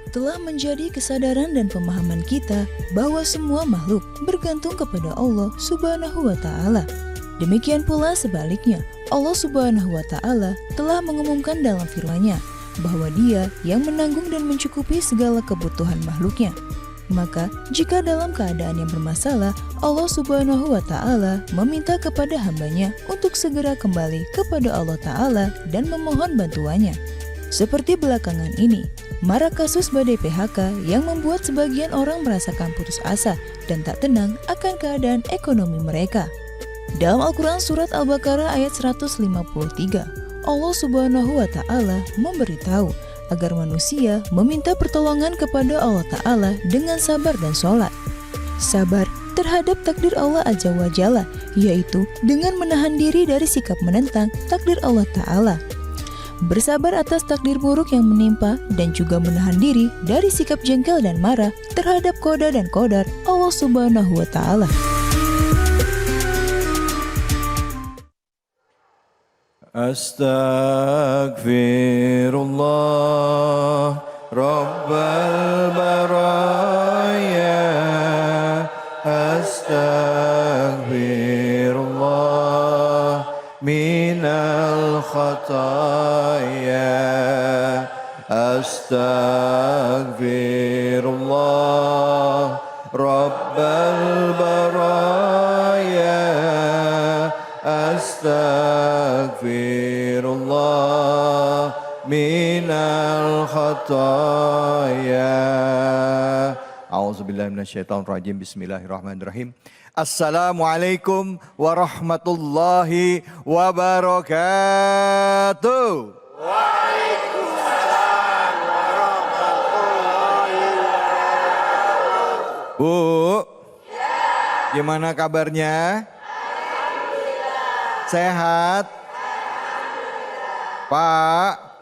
telah menjadi kesadaran dan pemahaman kita bahwa semua makhluk bergantung kepada Allah Subhanahu wa Ta'ala. Demikian pula sebaliknya, Allah Subhanahu wa Ta'ala telah mengumumkan dalam firman-Nya bahwa Dia yang menanggung dan mencukupi segala kebutuhan makhluknya. Maka, jika dalam keadaan yang bermasalah, Allah Subhanahu wa Ta'ala meminta kepada hambanya untuk segera kembali kepada Allah Ta'ala dan memohon bantuannya. Seperti belakangan ini, marak kasus badai PHK yang membuat sebagian orang merasakan putus asa dan tak tenang akan keadaan ekonomi mereka. Dalam Al-Quran Surat Al-Baqarah ayat 153, Allah Subhanahu wa Ta'ala memberitahu agar manusia meminta pertolongan kepada Allah Ta'ala dengan sabar dan sholat. Sabar terhadap takdir Allah Azza wa Jalla, yaitu dengan menahan diri dari sikap menentang takdir Allah Ta'ala. Bersabar atas takdir buruk yang menimpa dan juga menahan diri dari sikap jengkel dan marah terhadap qada dan qadar Allah Subhanahu wa Ta'ala. Astaghfirullah Rabbal baraya, astaghfirullah minal khataya, astaghfirullah Rabbal baraya, astaghfirullah minal khataya. A'udzubillahi minasyaitonirrajim. Bismillahirrahmanirrahim. Assalamualaikum warahmatullahi wabarakatuh. Waalaikumsalam warahmatullahi wabarakatuh. Bu, gimana kabarnya? Sehat? Pak,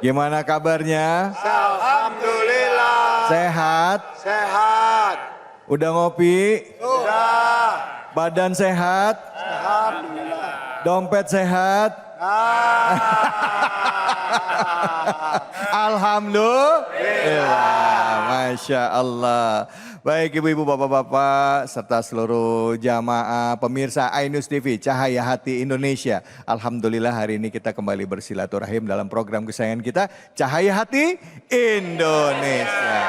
gimana kabarnya? Alhamdulillah. Sehat? Sehat. Udah ngopi? Sudah. Badan sehat? Alhamdulillah. Dompet sehat? Alhamdulillah. Masya Allah. Baik ibu-ibu, bapak-bapak, serta seluruh jamaah pemirsa Ainus TV, Cahaya Hati Indonesia. Alhamdulillah hari ini kita kembali bersilaturahim dalam program kesayangan kita, Cahaya Hati Indonesia.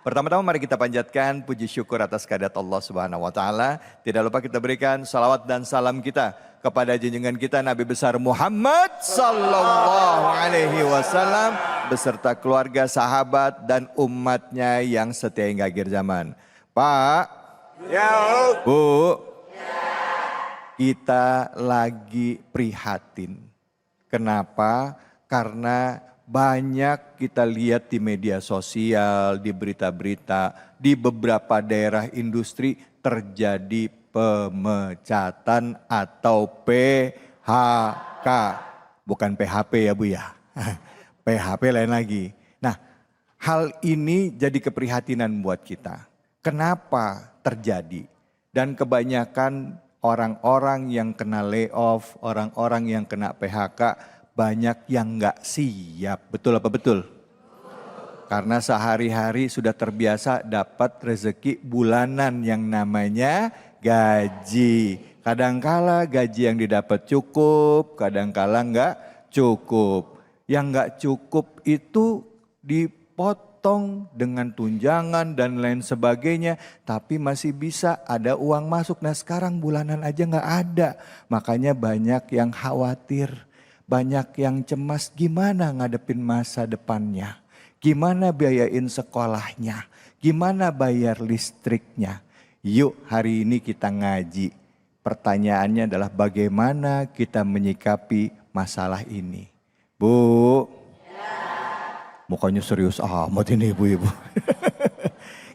Pertama-tama mari kita panjatkan puji syukur atas kehadirat Allah Subhanahu wa Ta'ala. Tidak lupa kita berikan salawat dan salam kita kepada junjungan kita Nabi besar Muhammad sallallahu alaihi wasallam beserta keluarga, sahabat dan umatnya yang setia hingga akhir zaman. Pak, Ya. Bu, kita lagi prihatin. Kenapa? Karena banyak kita lihat di media sosial, di berita-berita, di beberapa daerah industri terjadi pemecatan atau PHK. Bukan PHP ya Bu ya, PHP lain lagi. Nah, hal ini jadi keprihatinan buat kita. Kenapa terjadi? Dan kebanyakan orang-orang yang kena layoff, orang-orang yang kena PHK, banyak yang nggak siap. Betul apa betul? Karena sehari-hari sudah terbiasa dapat rezeki bulanan yang namanya gaji. Kadangkala gaji yang didapat cukup, kadangkala nggak cukup. Yang nggak cukup itu dipotong dengan tunjangan dan lain sebagainya. Tapi masih bisa ada uang masuk. Nah sekarang bulanan aja nggak ada. Makanya banyak yang khawatir. Banyak yang cemas gimana ngadepin masa depannya. Gimana biayain sekolahnya. Gimana bayar listriknya. Yuk hari ini kita ngaji. Pertanyaannya adalah bagaimana kita menyikapi masalah ini. Bu, mukanya serius amat ini ibu-ibu.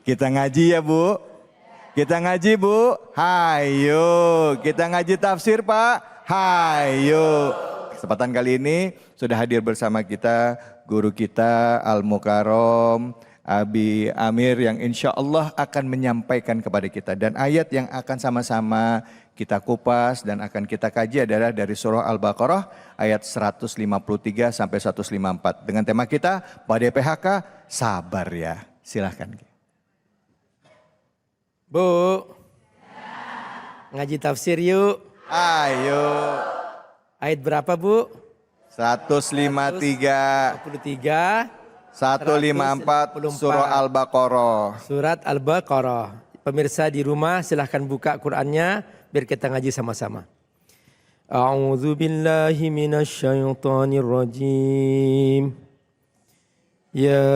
Kita ngaji ya Bu. Kita ngaji Bu. Hayo. Kita ngaji tafsir Pak. Hayo. Kesempatan kali ini sudah hadir bersama kita guru kita Al Mukarrom Abi Amir yang insya Allah akan menyampaikan kepada kita. Dan ayat yang akan sama-sama kita kupas dan akan kita kaji adalah dari surah Al-Baqarah ayat 153 sampai 154. Dengan tema kita, badai PHK, sabar ya. Silahkan. Bu, ngaji tafsir yuk. Ayo. Ayat berapa Bu? 153, 23, 154 surah Al-Baqarah. Surat Al-Baqarah. Pemirsa di rumah silahkan buka Qur'annya biar kita ngaji sama-sama. A'udzu billahi minasyaitonir rajim. Ya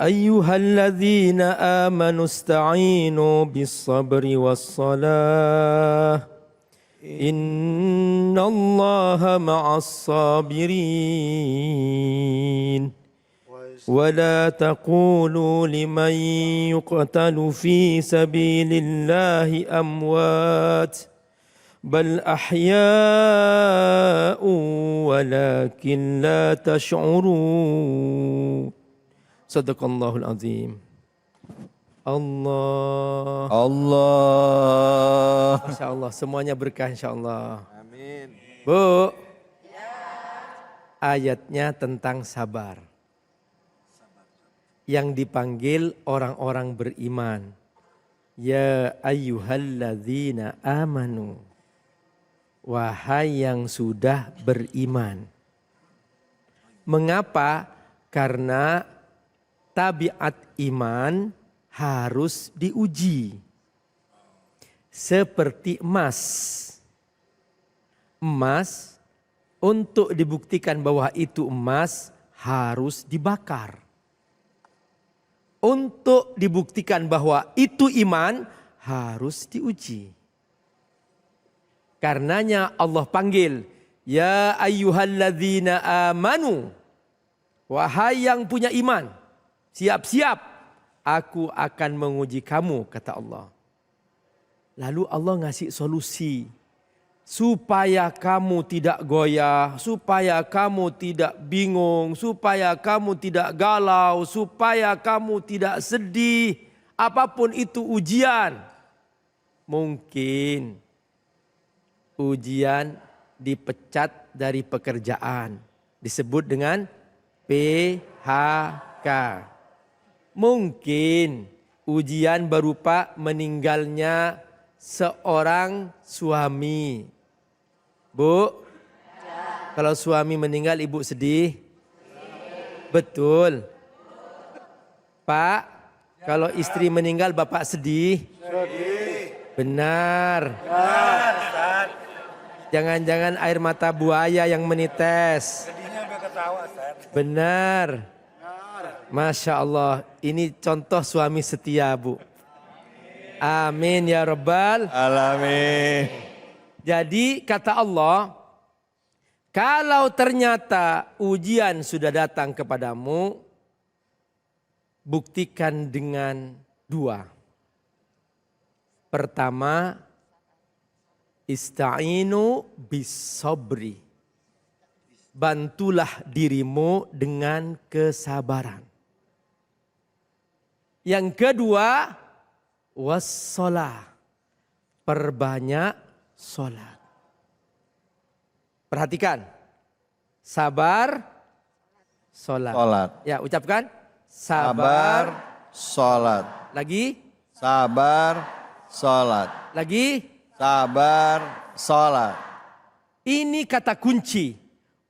ayyuhalladzina amanu ista'inu bis-sabri was-salah. Innallaha ma'as sabirin. ولا تقولوا لمن يقتل في سبيل الله أموات بل أحياء ولكن لا تشعرون صدق الله العظيم. Allah. Insya Allah semuanya berkah insya Allah. Amin. Bu, ayatnya tentang sabar. Yang dipanggil orang-orang beriman. Ya ayyuhalladzina amanu. Wahai yang sudah beriman. Mengapa? Karena tabiat iman harus diuji. Seperti emas. Emas untuk dibuktikan bahwa itu emas harus dibakar. Untuk dibuktikan bahwa itu iman harus diuji. Karenanya Allah panggil, ya ayyuhalladzina amanu. Wahai yang punya iman, siap-siap aku akan menguji kamu, kata Allah. Lalu Allah ngasih solusi. Supaya kamu tidak goyah, supaya kamu tidak bingung, supaya kamu tidak galau, supaya kamu tidak sedih. Apapun itu ujian. Mungkin ujian dipecat dari pekerjaan. Disebut dengan PHK. Mungkin ujian berupa meninggalnya seorang suami. Bu, kalau suami meninggal ibu sedih? Betul. Pak, kalau istri meninggal bapak sedih? Benar. Jangan-jangan air mata buaya yang menites? Benar. Masya Allah, ini contoh suami setia Bu. Amin ya Rabbal Alamin. Jadi kata Allah, kalau ternyata ujian sudah datang kepadamu, buktikan dengan dua. Pertama, ista'inu bis-sabri. Bantulah dirimu dengan kesabaran. Yang kedua, wassalah. Perbanyak sholat. Perhatikan. Sabar, sholat. Ya, ucapkan. Sabar, sholat. Lagi. Sabar, sholat. Lagi. Sabar, sholat. Ini kata kunci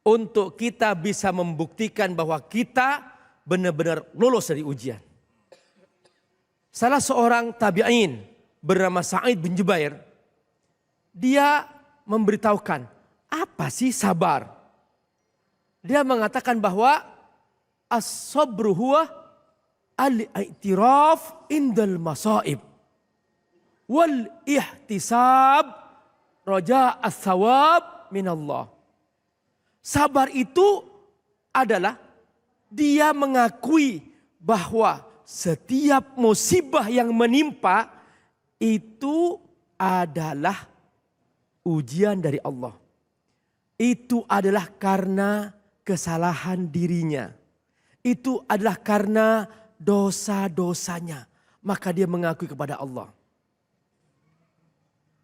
untuk kita bisa membuktikan bahwa kita benar-benar lolos dari ujian. Salah seorang tabi'in bernama Sa'id bin Jubair, dia memberitahukan, apa sih sabar? Dia mengatakan bahwa as-sabru huwa al-i'tiraf indal masaib wal ihtisab raja as-sawab minallah. Sabar itu adalah dia mengakui bahwa setiap musibah yang menimpa itu adalah ujian dari Allah. Itu adalah karena kesalahan dirinya. Itu adalah karena dosa-dosanya. Maka dia mengakui kepada Allah.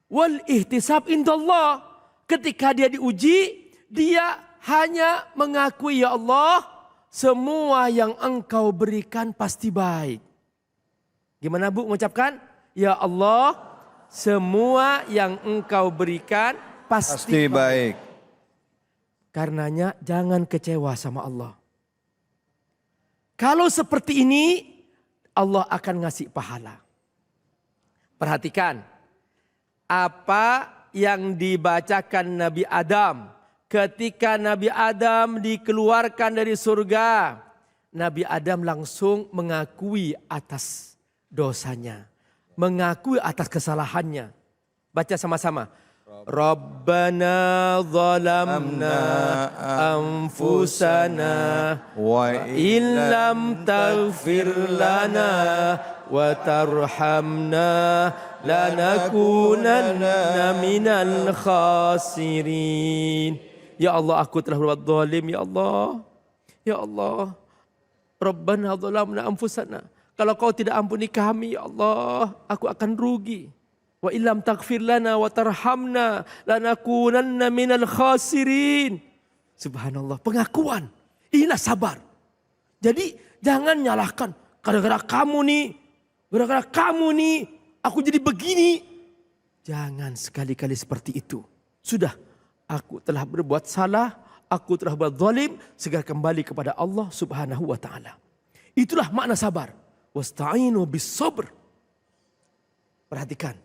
Wal ihtisab indallah. Ketika dia diuji, dia hanya mengakui, ya Allah, semua yang engkau berikan pasti baik. Gimana Bu mengucapkan? Ya Allah, semua yang engkau berikan pasti baik. Karenanya jangan kecewa sama Allah. Kalau seperti ini, Allah akan ngasih pahala. Perhatikan, apa yang dibacakan Nabi Adam ketika Nabi Adam dikeluarkan dari surga. Nabi Adam langsung mengakui atas dosanya, mengakui atas kesalahannya. Baca sama-sama. Rabbana zalamna anfusana wa illam taghfir lana wa tarhamna lanakunanna minal khasirin. Ya Allah, aku telah berbuat zalim, ya Allah. Ya Allah. Rabbana zalamna anfusana. Kalau kau tidak ampuni kami, ya Allah, aku akan rugi. Wa illam taghfir lana wa tarhamna lanakunanna minal khasirin. Subhanallah, pengakuan. Inilah sabar. Jadi jangan nyalahkan, gara-gara kamu nih, aku jadi begini. Jangan sekali-kali seperti itu. Sudah, aku telah berbuat salah, aku telah berbuat zalim, segera kembali kepada Allah Subhanahu wa taala. Itulah makna sabar. Wasta'inu bis sabr. Perhatikan.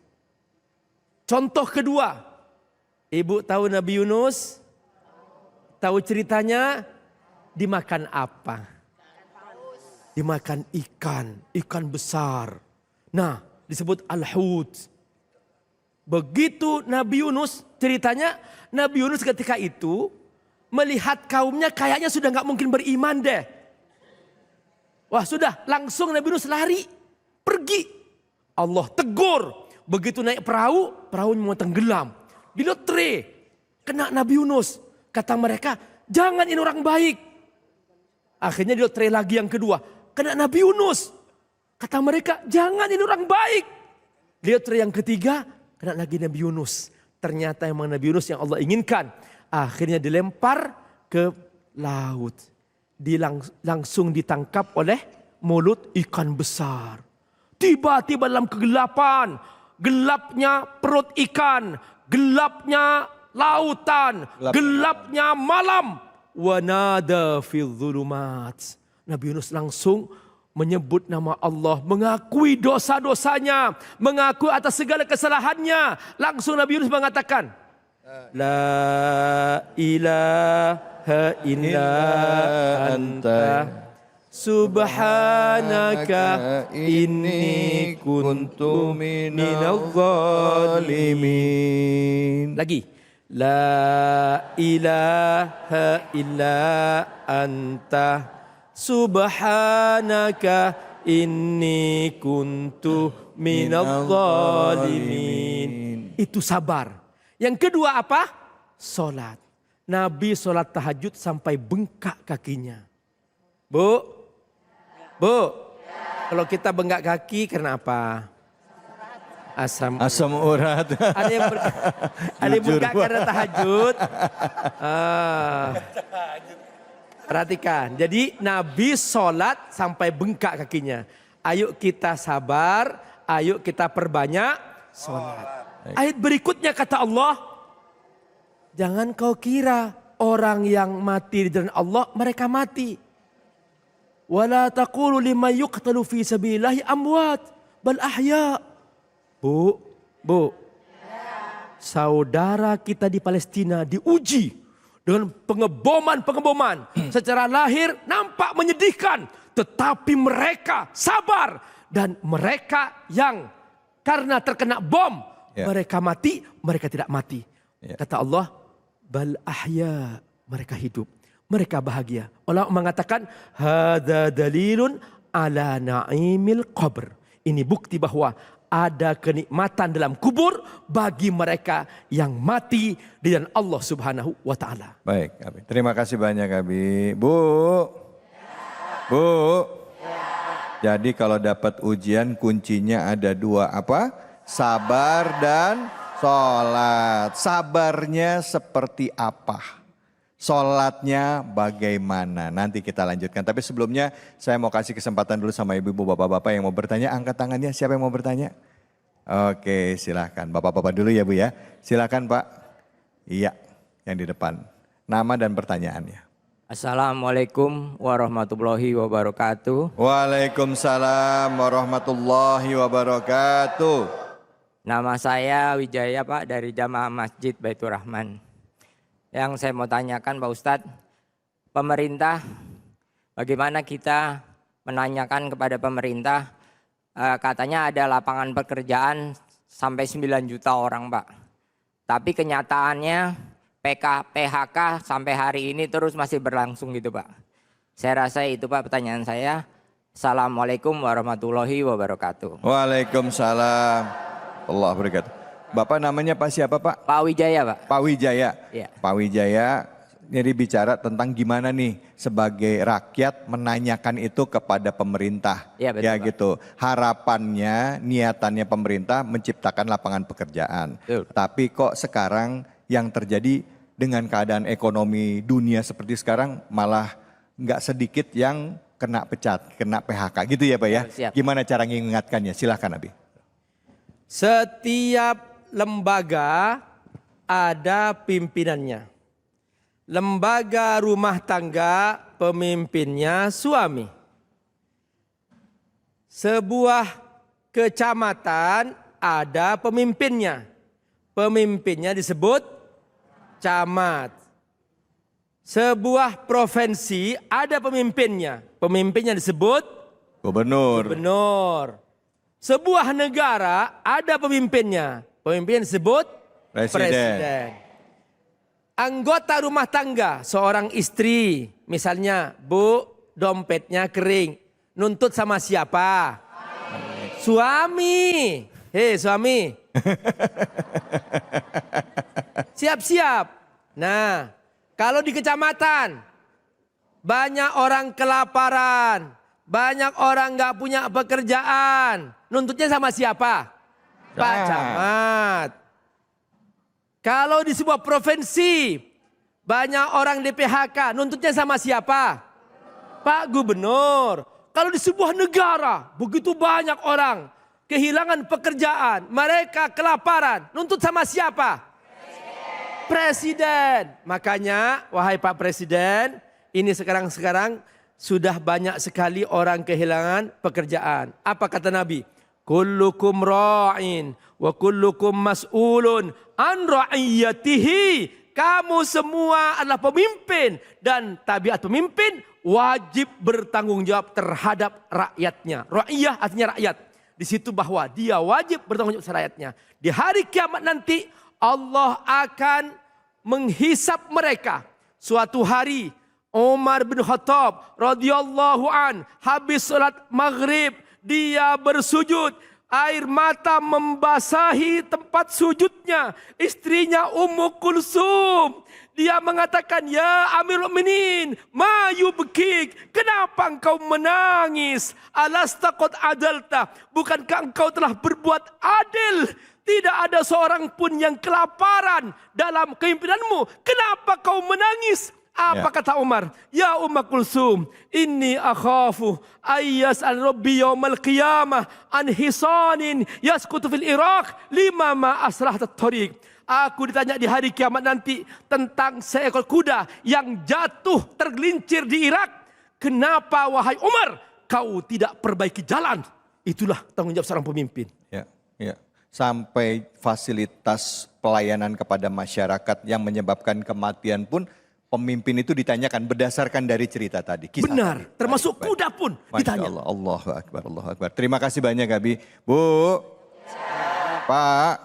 Contoh kedua, ibu tahu Nabi Yunus? Tahu ceritanya? Dimakan apa? Dimakan ikan besar. Nah, disebut al-hut. Begitu Nabi Yunus, ceritanya Nabi Yunus ketika itu melihat kaumnya kayaknya sudah nggak mungkin beriman deh. Wah sudah, langsung Nabi Yunus lari, pergi. Allah tegur. Begitu naik perahu, perahunya mau tenggelam. Di lotre, kena Nabi Yunus. Kata mereka, jangan ini orang baik. Akhirnya di lotre lagi yang kedua, kena Nabi Yunus. Kata mereka, jangan ini orang baik. Di lotre yang ketiga, kena lagi Nabi Yunus. Ternyata memang Nabi Yunus yang Allah inginkan. Akhirnya dilempar ke laut. Langsung ditangkap oleh mulut ikan besar. Tiba-tiba dalam kegelapan. Gelapnya perut ikan, gelapnya lautan, gelapnya malam. Wanada fil dhulumat. Nabi Yunus langsung menyebut nama Allah, mengakui dosa-dosanya, mengakui atas segala kesalahannya. Langsung Nabi Yunus mengatakan, La ilaha illa anta. Subhanaka inni kuntu minadh dhalimin. Lagi. La ilaha illa anta. Subhanaka inni kuntu minadh dhalimin. Itu sabar. Yang kedua apa? Salat. Nabi salat tahajud sampai bengkak kakinya. Bu, kalau kita bengkak kaki kenapa? Asam urat. Ada yang bengkak karena tahajud. Perhatikan, jadi Nabi sholat sampai bengkak kakinya. Ayo kita sabar, ayo kita perbanyak sholat. Ayat berikutnya kata Allah, jangan kau kira orang yang mati di jalan Allah mereka mati. Wala taqulu liman yuqtalu fi sabilillahi amwat bal ahya. Bu. Saudara kita di Palestina diuji dengan pengeboman. Secara lahir nampak menyedihkan, tetapi mereka sabar, dan mereka yang karena terkena bom, mereka mati, mereka tidak mati. Kata Allah, bal ahya, mereka hidup. Mereka bahagia. Allah mengatakan, hadza dalilun ala na'imil qabr. Ini bukti bahwa ada kenikmatan dalam kubur bagi mereka yang mati di jalan Allah Subhanahu wa taala. Baik, Abi. Terima kasih banyak, Abi. Bu. Jadi kalau dapat ujian kuncinya ada dua apa? Sabar dan sholat. Sabarnya seperti apa? Sholatnya bagaimana? Nanti kita lanjutkan. Tapi sebelumnya saya mau kasih kesempatan dulu sama ibu-ibu, bapak-bapak yang mau bertanya. Angkat tangannya, siapa yang mau bertanya? Oke, silahkan. Bapak-bapak dulu ya Bu ya. Silahkan Pak. Iya, yang di depan. Nama dan pertanyaannya. Assalamualaikum warahmatullahi wabarakatuh. Waalaikumsalam warahmatullahi wabarakatuh. Nama saya Wijaya Pak dari Jamaah Masjid Baitur Rahman. Yang saya mau tanyakan Pak Ustadz, pemerintah, bagaimana kita menanyakan kepada pemerintah, katanya ada lapangan pekerjaan sampai 9 juta orang Pak. Tapi kenyataannya PHK sampai hari ini terus masih berlangsung gitu Pak. Saya rasa itu Pak pertanyaan saya. Assalamualaikum warahmatullahi wabarakatuh. Waalaikumsalam Allah berkata. Bapak namanya Pak siapa Pak? Pak Wijaya Pak. Pak Wijaya. Ya. Pak Wijaya jadi bicara tentang gimana nih sebagai rakyat menanyakan itu kepada pemerintah. Ya, betul, ya Pak. gitu. Harapannya, niatannya pemerintah menciptakan lapangan pekerjaan. Betul. Tapi kok sekarang yang terjadi dengan keadaan ekonomi dunia seperti sekarang malah nggak sedikit yang kena pecat, kena PHK gitu ya Pak ya. Siap. Gimana cara mengingatkannya? Silahkan Abi. Setiap lembaga ada pimpinannya. Lembaga rumah tangga pemimpinnya suami. Sebuah kecamatan ada pemimpinnya. Pemimpinnya disebut camat. Sebuah provinsi ada pemimpinnya. Pemimpinnya disebut gubernur. Sebuah negara ada pemimpinnya. Pemimpinnya disebut presiden. Anggota rumah tangga, seorang istri, misalnya, Bu, dompetnya kering. Nuntut sama siapa? Suami. Hei suami. Siap-siap. Nah, kalau di kecamatan, banyak orang kelaparan. Banyak orang nggak punya pekerjaan. Nuntutnya sama siapa? Pak Camat. Kalau di sebuah provinsi, banyak orang di PHK. Nuntutnya sama siapa? Pak Gubernur. Kalau di sebuah negara, begitu banyak orang kehilangan pekerjaan. Mereka kelaparan. Nuntut sama siapa? Presiden. Makanya, wahai Pak Presiden, ini sekarang sudah banyak sekali orang kehilangan pekerjaan. Apa kata Nabi? Kullukum ra'in wa kullukum mas'ulun an ra'iyatihi. Kamu semua adalah pemimpin dan tabiat pemimpin wajib bertanggung jawab terhadap rakyatnya. Ra'iyah artinya rakyat. Di situ bahwa dia wajib bertanggung jawab terhadap rakyatnya. Di hari kiamat nanti Allah akan menghisap mereka. Suatu hari Umar bin Khattab radhiyallahu an habis salat maghrib dia bersujud, air mata membasahi tempat sujudnya. Istrinya Ummu Kulsum, dia mengatakan, ya Amirul Mukminin, ma yubkik, kenapa engkau menangis? Alasta qad adalta, bukankah engkau telah berbuat adil? Tidak ada seorang pun yang kelaparan dalam kepemimpinanmu. Kenapa kau menangis? Apa kata Umar? Ya Umma Kulsum, inni akhafu ayyas an rabbi yawmal qiyamah an hisanin yaskutu fil Iraq lima ma asrahat at-tariq. Aku ditanya di hari kiamat nanti tentang seekor kuda yang jatuh tergelincir di Irak. Kenapa wahai Umar kau tidak perbaiki jalan? Itulah tanggung jawab seorang pemimpin. Ya. Sampai fasilitas pelayanan kepada masyarakat yang menyebabkan kematian pun pemimpin itu ditanyakan berdasarkan dari cerita tadi. Kisah benar, tadi. termasuk kuda pun ditanya. Masya Allah, Allahu Akbar, Allahu Akbar. Terima kasih banyak Abi. Bu, Pak,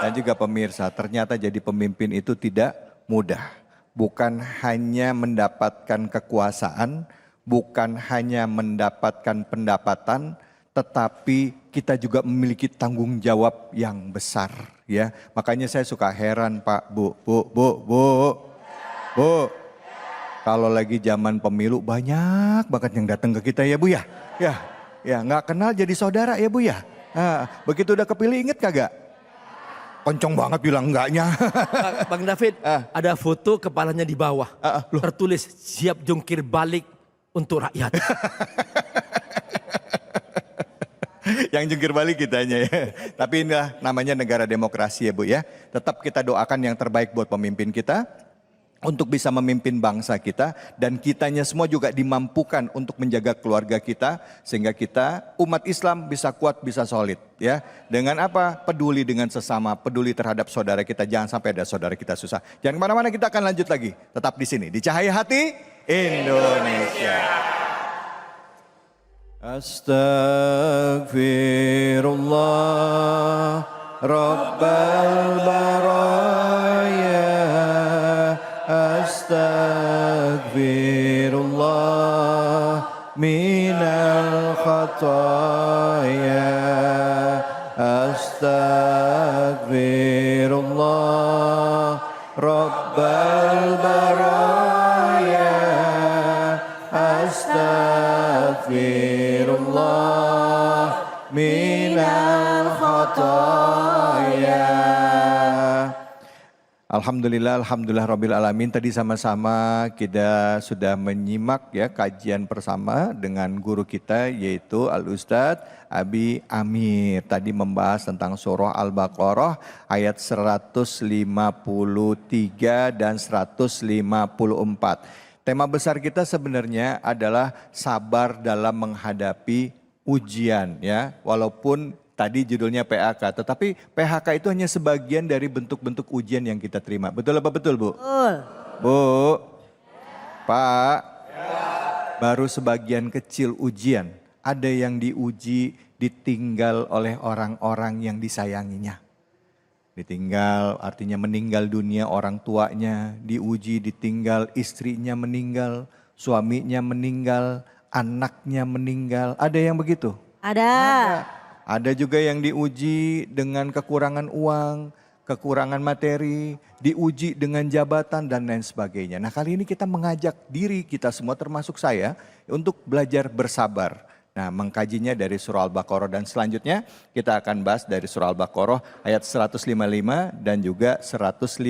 dan juga pemirsa. Ternyata jadi pemimpin itu tidak mudah. Bukan hanya mendapatkan kekuasaan, bukan hanya mendapatkan pendapatan, tetapi kita juga memiliki tanggung jawab yang besar. Ya, makanya saya suka heran Pak, Bu, kalau lagi zaman pemilu banyak banget yang datang ke kita ya Bu ya. Ya, Ya nggak kenal jadi saudara ya Bu ya. Nah, begitu udah kepilih inget kagak? Kenceng banget bilang enggaknya. Bang David, ada foto kepalanya di bawah. Tertulis siap jungkir balik untuk rakyat. Yang jungkir balik kitanya ya. Tapi inilah namanya negara demokrasi ya Bu ya. Tetap kita doakan yang terbaik buat pemimpin kita. Untuk bisa memimpin bangsa kita. Dan kitanya semua juga dimampukan untuk menjaga keluarga kita. Sehingga kita umat Islam bisa kuat, bisa solid ya. Dengan apa? Peduli dengan sesama, peduli terhadap saudara kita. Jangan sampai ada saudara kita susah. Jangan kemana-mana, kita akan lanjut lagi. Tetap di sini, di Cahaya Hati Indonesia. Astaghfirullah Rabbal baraya. Astaghfirullah minal khataya. Astaghfirullah Rabbal baraya. Astaghfirullah minal khataya. Alhamdulillah, alhamdulillah rabbil alamin. Tadi sama-sama kita sudah menyimak ya kajian bersama dengan guru kita yaitu Al-Ustadz Abi Amir. Tadi membahas tentang surah Al-Baqarah ayat 153 dan 154. Tema besar kita sebenarnya adalah sabar dalam menghadapi ujian ya. Walaupun tadi judulnya PHK, tetapi PHK itu hanya sebagian dari bentuk-bentuk ujian yang kita terima. Betul apa betul Bu? Betul. Bu, Pak, baru sebagian kecil ujian. Ada yang diuji ditinggal oleh orang-orang yang disayanginya. Ditinggal artinya meninggal dunia orang tuanya, diuji ditinggal istrinya meninggal, suaminya meninggal, anaknya meninggal. Ada yang begitu? Ada. Ada juga yang diuji dengan kekurangan uang, kekurangan materi, diuji dengan jabatan dan lain sebagainya. Nah kali ini kita mengajak diri kita semua termasuk saya untuk belajar bersabar. Nah mengkajinya dari surah Al-Baqarah dan selanjutnya kita akan bahas dari surah Al-Baqarah ayat 155 dan juga 156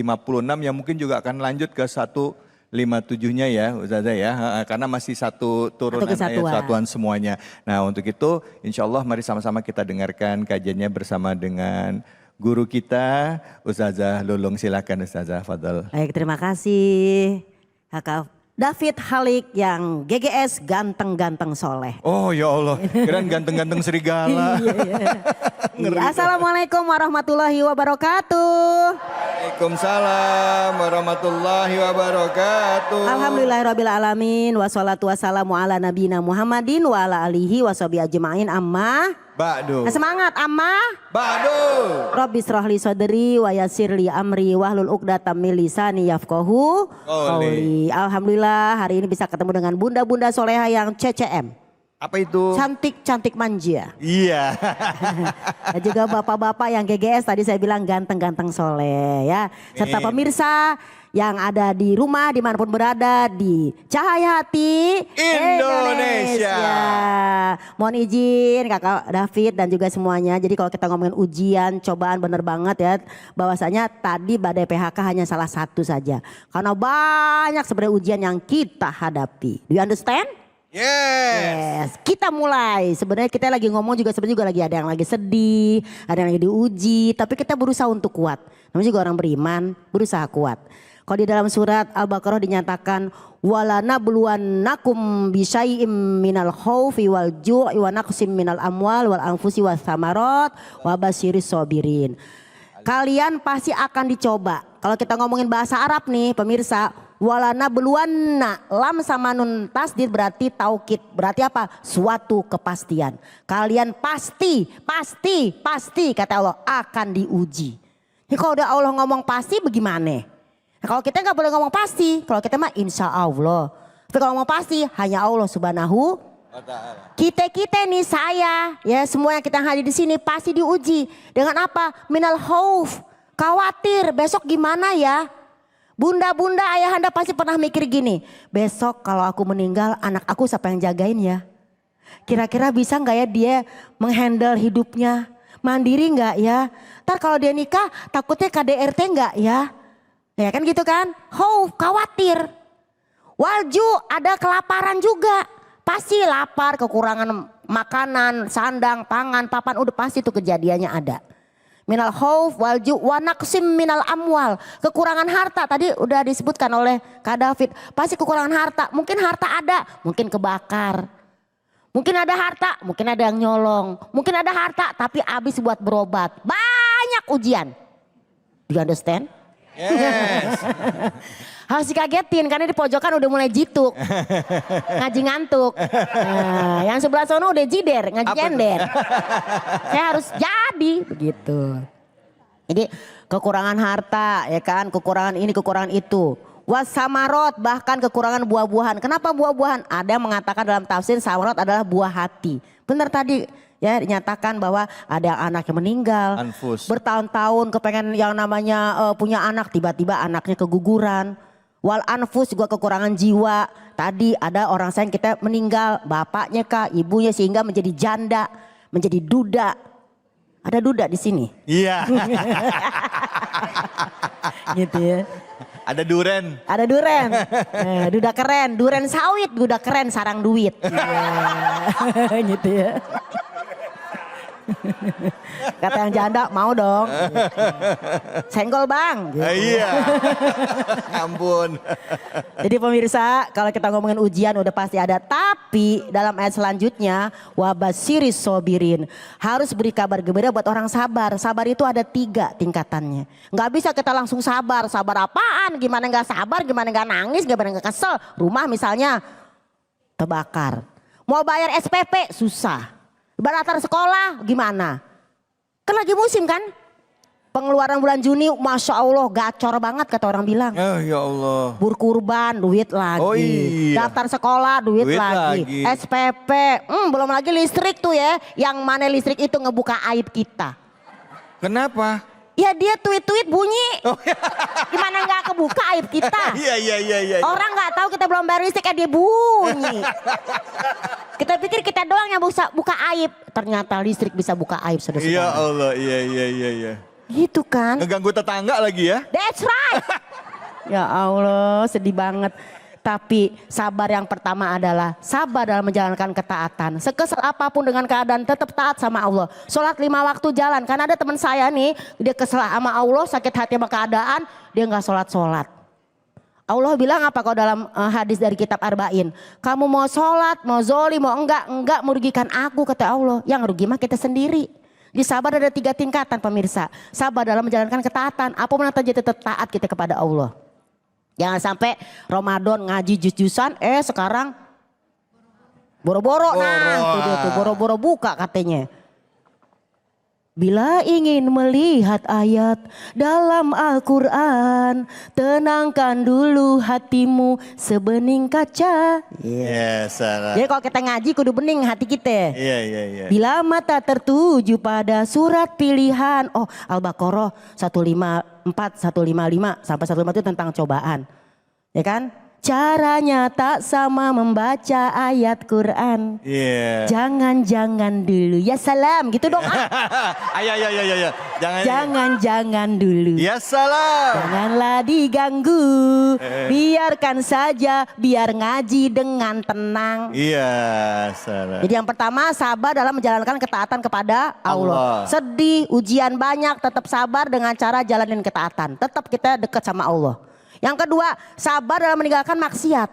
yang mungkin juga akan lanjut ke 157-nya ya Ustazah ya, karena masih satu turunan ayat satuan semuanya. Nah untuk itu insya Allah mari sama-sama kita dengarkan kajiannya bersama dengan guru kita Ustazah Lulung. Silakan Ustazah, fadal. Baik, terima kasih Kakak David Halik yang GGS ganteng-ganteng soleh. Oh ya Allah, keren ganteng-ganteng serigala. Assalamualaikum warahmatullahi wabarakatuh. Waalaikumsalam warahmatullahi wabarakatuh. Alhamdulillahirabbil alamin wassalatu wassalamu ala nabiyina Muhammadin wa ala alihi washabihi ajmain amma Ba'du. semangat amma Ba'du. Rabbi shrahli sadri wa yassirli amri wahlul 'uqdatam min lisani yafqahu qauli. Alhamdulillah hari ini bisa ketemu dengan bunda-bunda soleha yang CCM. Apa itu? Cantik-cantik manja. Iya. Dan juga bapak-bapak yang GGS tadi saya bilang ganteng-ganteng soleh ya. Serta pemirsa yang ada di rumah dimanapun berada di Cahaya Hati Indonesia. Mohon izin Kakak David dan juga semuanya. Jadi kalau kita ngomongin ujian, cobaan bener banget ya. Bahwasanya tadi badai PHK hanya salah satu saja. Karena banyak sebenarnya ujian yang kita hadapi. Do you understand? Yes. Kita mulai. Sebenarnya kita lagi ngomong juga sebenarnya juga lagi ada yang lagi sedih, ada yang lagi diuji, tapi kita berusaha untuk kuat. Namanya juga orang beriman, berusaha kuat. Kalau di dalam surat Al-Baqarah dinyatakan walana buluwannakum bisyai'im minal khaufi wal ju'i wa naqsim minal amwal wal anfusi was samarat wa basyiris sabirin. Kalian pasti akan dicoba. Kalau kita ngomongin bahasa Arab nih pemirsa, walana beluanna, lam sama nun tasdid berarti taukid. Berarti apa? Suatu kepastian. Kalian pasti kata Allah akan diuji. Ini kalau udah Allah ngomong pasti bagaimana? Nah, kalau kita nggak boleh ngomong pasti, kalau kita mah insya Allah. Tapi kalau ngomong pasti hanya Allah Subhanahu. Kita nih saya ya semua yang kita hadir di sini pasti diuji dengan apa? Minal khauf, khawatir besok gimana ya? Bunda-bunda ayahanda pasti pernah mikir gini, besok kalau aku meninggal anak aku siapa yang jagain ya? Kira-kira bisa nggak ya dia menghandle hidupnya? Mandiri nggak ya? Ntar kalau dia nikah takutnya KDRT nggak ya? Ya kan gitu kan? Khawatir. Walju ada kelaparan juga. Pasti lapar, kekurangan makanan, sandang, pangan, papan, udah pasti itu kejadiannya ada. Minal khauf walju wa naqsim minal amwal. Kekurangan harta tadi udah disebutkan oleh Kak David. Pasti kekurangan harta. Mungkin harta ada, mungkin kebakar. Mungkin ada harta, mungkin ada yang nyolong. Mungkin ada harta tapi habis buat berobat. Banyak ujian. Do you understand? Yes. Harus dikagetin karena di pojokan udah mulai jituk. Ngaji ngantuk. Nah, yang sebelah sana udah jider, ngaji nyender. Saya harus jadi begitu. Jadi kekurangan harta ya kan, kekurangan ini, kekurangan itu. Wasamarot bahkan kekurangan buah-buahan. Kenapa buah-buahan? Ada yang mengatakan dalam tafsir samarot adalah buah hati. Benar tadi ya dinyatakan bahwa ada yang anak yang meninggal. Anfus. Bertahun-tahun kepengen yang namanya punya anak, tiba-tiba anaknya keguguran. Wal anfus juga kekurangan jiwa. Tadi ada orang sayang kita meninggal, bapaknya kah, ibunya sehingga menjadi janda, menjadi duda. Ada duda di sini. Iya. Gitu ya. Ada duren. Ada duren. Duda keren, duren sawit, duda keren sarang duit. Iya. Gitu ya. Kata yang janda mau dong. Senggol bang. Gitu. Iya. Ampun. Jadi pemirsa kalau kita ngomongin ujian udah pasti ada. Tapi dalam ayat selanjutnya wabasiris sobirin. Harus beri kabar gembira buat orang sabar. Sabar itu ada 3 tingkatannya. Gak bisa kita langsung sabar. Sabar apaan? Gimana gak sabar? Gimana gak nangis? Gimana gak kesel? Rumah misalnya terbakar. Mau bayar SPP susah. Baratar sekolah gimana? Kan lagi musim kan? Pengeluaran bulan Juni Masya Allah gacor banget kata orang bilang. Oh ya Allah. Kurban duit lagi. Oh iya. Daftar sekolah duit lagi. SPP. Belum lagi listrik tuh ya. Yang mana listrik itu ngebuka aib kita. Kenapa? Ya dia tweet-tweet bunyi. Gimana gak kebuka aib kita. Iya. Orang gak tahu kita belum bayar listrik dia bunyi. Kita pikir kita doang yang bisa buka aib. Ternyata listrik bisa buka aib saudara-saudara. Ya Allah, iya. Gitu kan. Ngeganggu tetangga lagi ya. That's right. Ya Allah sedih banget. Tapi sabar yang pertama adalah sabar dalam menjalankan ketaatan. Sekesal apapun dengan keadaan tetap taat sama Allah. Sholat 5 waktu jalan. Karena ada teman saya nih dia kesel sama Allah sakit hati sama keadaan. Dia gak sholat. Allah bilang apa kalau dalam hadis dari kitab Arba'in. Kamu mau sholat, mau zoli, mau enggak merugikan aku kata Allah. Yang rugi mah kita sendiri. Di sabar ada 3 tingkatan pemirsa. Sabar dalam menjalankan ketaatan. Apapun yang terjadi tetap taat kita kepada Allah. Jangan sampai Ramadan ngaji jus-jusan, sekarang boro-boro tuh boro-boro buka katanya. Bila ingin melihat ayat dalam Al-Quran, tenangkan dulu hatimu sebening kaca. Yes, salah. Jadi kalau kita ngaji kudu bening hati kita. Iya. Bila mata tertuju pada surat pilihan. Al-Baqarah 154, 155 sampai 155 itu tentang cobaan. Ya kan? Caranya tak sama membaca ayat Quran. Iya. Jangan-jangan dulu. Ya salam gitu dong. Iya. Jangan-jangan dulu. Ya salam. Janganlah diganggu. Biarkan saja biar ngaji dengan tenang. Iya, salah. Jadi yang pertama sabar dalam menjalankan ketaatan kepada Allah. Sedih, ujian banyak, tetap sabar dengan cara jalanin ketaatan. Tetap kita dekat sama Allah. Yang kedua, sabar dalam meninggalkan maksiat.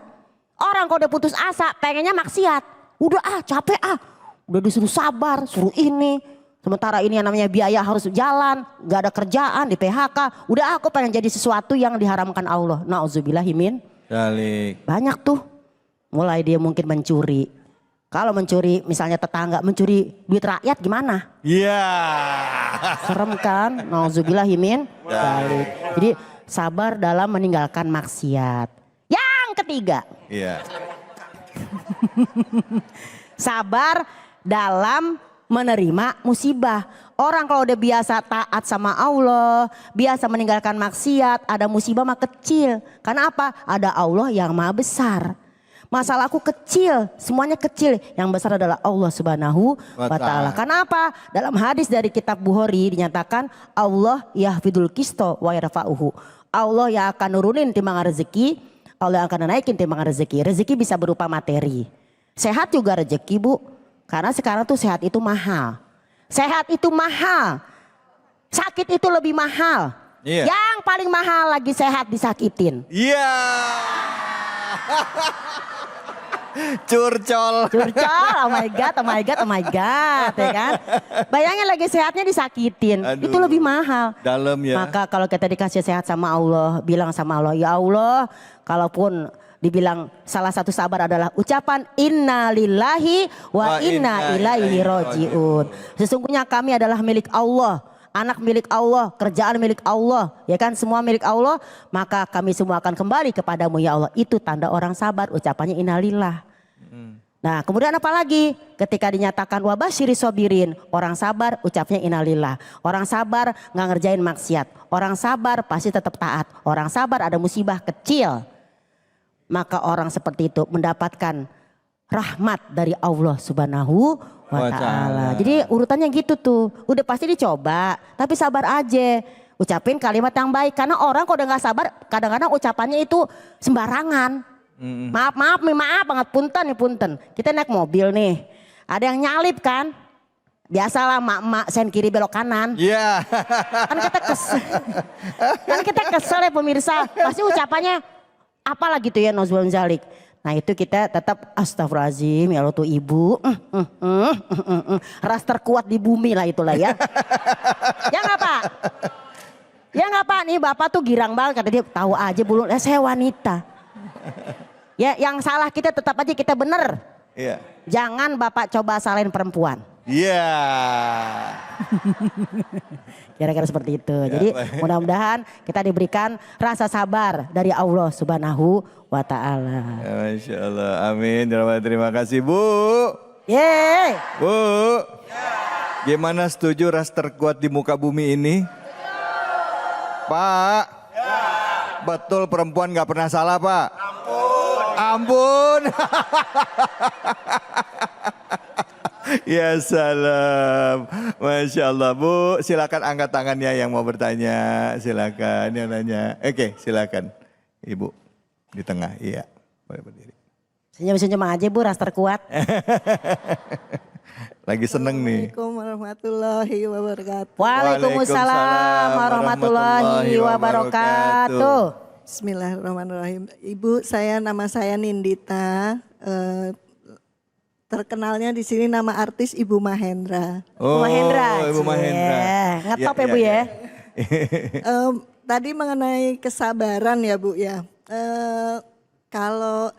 Orang kalau udah putus asa, pengennya maksiat. Udah capek Udah disuruh sabar, suruh ini. Sementara ini yang namanya biaya harus jalan, gak ada kerjaan, di PHK. Udah aku pengen jadi sesuatu yang diharamkan Allah. Na'udzubillahimin. Banyak tuh. Mulai dia mungkin mencuri. Kalau mencuri misalnya tetangga mencuri duit rakyat gimana? Iya. Serem kan? Na'udzubillahimin. Jadi sabar dalam meninggalkan maksiat. Yang ketiga. Iya. Sabar dalam menerima musibah. Orang kalau udah biasa taat sama Allah, biasa meninggalkan maksiat, ada musibah mah kecil. Karena apa? Ada Allah yang maha besar. Masalahku kecil, semuanya kecil. Yang besar adalah Allah Subhanahu wa Ta'ala. Kenapa? Dalam hadis dari kitab Bukhari dinyatakan Allah yahfidul qisto wa yarfa'uhu. Allah yang akan nurunin timbangan rezeki, Allah yang akan naikin timbangan rezeki. Rezeki bisa berupa materi. Sehat juga rezeki, Bu. Karena sekarang tuh sehat itu mahal. Sehat itu mahal. Sakit itu lebih mahal. Iya. Yang paling mahal lagi sehat disakitin. Iya. Curcol. Curcol, oh my god, oh my god, oh my god, ya kan. Bayangin lagi sehatnya disakitin, Aduh, itu lebih mahal. dalam ya. Maka kalau kita dikasih sehat sama Allah, bilang sama Allah, ya Allah, kalaupun dibilang salah satu sabar adalah ucapan innalillahi wa inna ilaihi rojiun. Sesungguhnya kami adalah milik Allah. Anak milik Allah, kerjaan milik Allah, ya kan, semua milik Allah, maka kami semua akan kembali kepadamu ya Allah. Itu tanda orang sabar, ucapannya innalillah. Nah kemudian apa lagi? Ketika dinyatakan wabasyiri sobirin, orang sabar ucapnya innalillah. Orang sabar nggak ngerjain maksiat, orang sabar pasti tetap taat, orang sabar ada musibah kecil, maka orang seperti itu mendapatkan rahmat dari Allah Subhanahu wa Ta'ala. Jadi urutannya gitu tuh. Udah pasti dicoba, tapi sabar aja. Ucapin kalimat yang baik. Karena orang kalau udah gak sabar, kadang-kadang ucapannya itu sembarangan. Maaf banget, punten nih punten. Kita naik mobil nih, ada yang nyalip kan. Biasalah mak-mak sen kiri belok kanan. Iya. Kan kita kesel ya pemirsa. Pasti ucapannya apalah gitu ya, nozulun zalik. Nah itu kita tetap astagfirullahaladzim ya Allah tuh ibu. Ras terkuat di bumi lah itulah ya. Ya nggak Pak? Ya nggak Pak, nih Bapak tuh girang banget. Kata dia tahu aja bulu, saya wanita. Ya yang salah kita tetap aja kita bener. Iya. Jangan Bapak coba salahin perempuan. Iya. Kira-kira seperti itu. Jadi mudah-mudahan kita diberikan rasa sabar dari Allah Subhanahu wa Ta'ala. Ya, Masya Allah, amin. Terima kasih Bu. Yeay. Bu, gimana setuju ras terkuat di muka bumi ini? Pak, betul perempuan gak pernah salah Pak? Ampun. Ya salam, Masya Allah Bu, silakan angkat tangannya yang mau bertanya, silakan yang nanya. Oke, silakan Ibu di tengah, iya boleh berdiri. Senyum-senyum aja Bu, ras terkuat. Lagi seneng nih. Assalamualaikum warahmatullahi wabarakatuh. Waalaikumsalam warahmatullahi wabarakatuh. Bismillahirrahmanirrahim. Ibu, nama saya Nindita. Terkenalnya di sini nama artis Ibu Mahendra. Oh, Mahendra. Ibu Mahendra. Ngetop ya Bu ya. Tadi mengenai kesabaran ya Bu ya. Kalau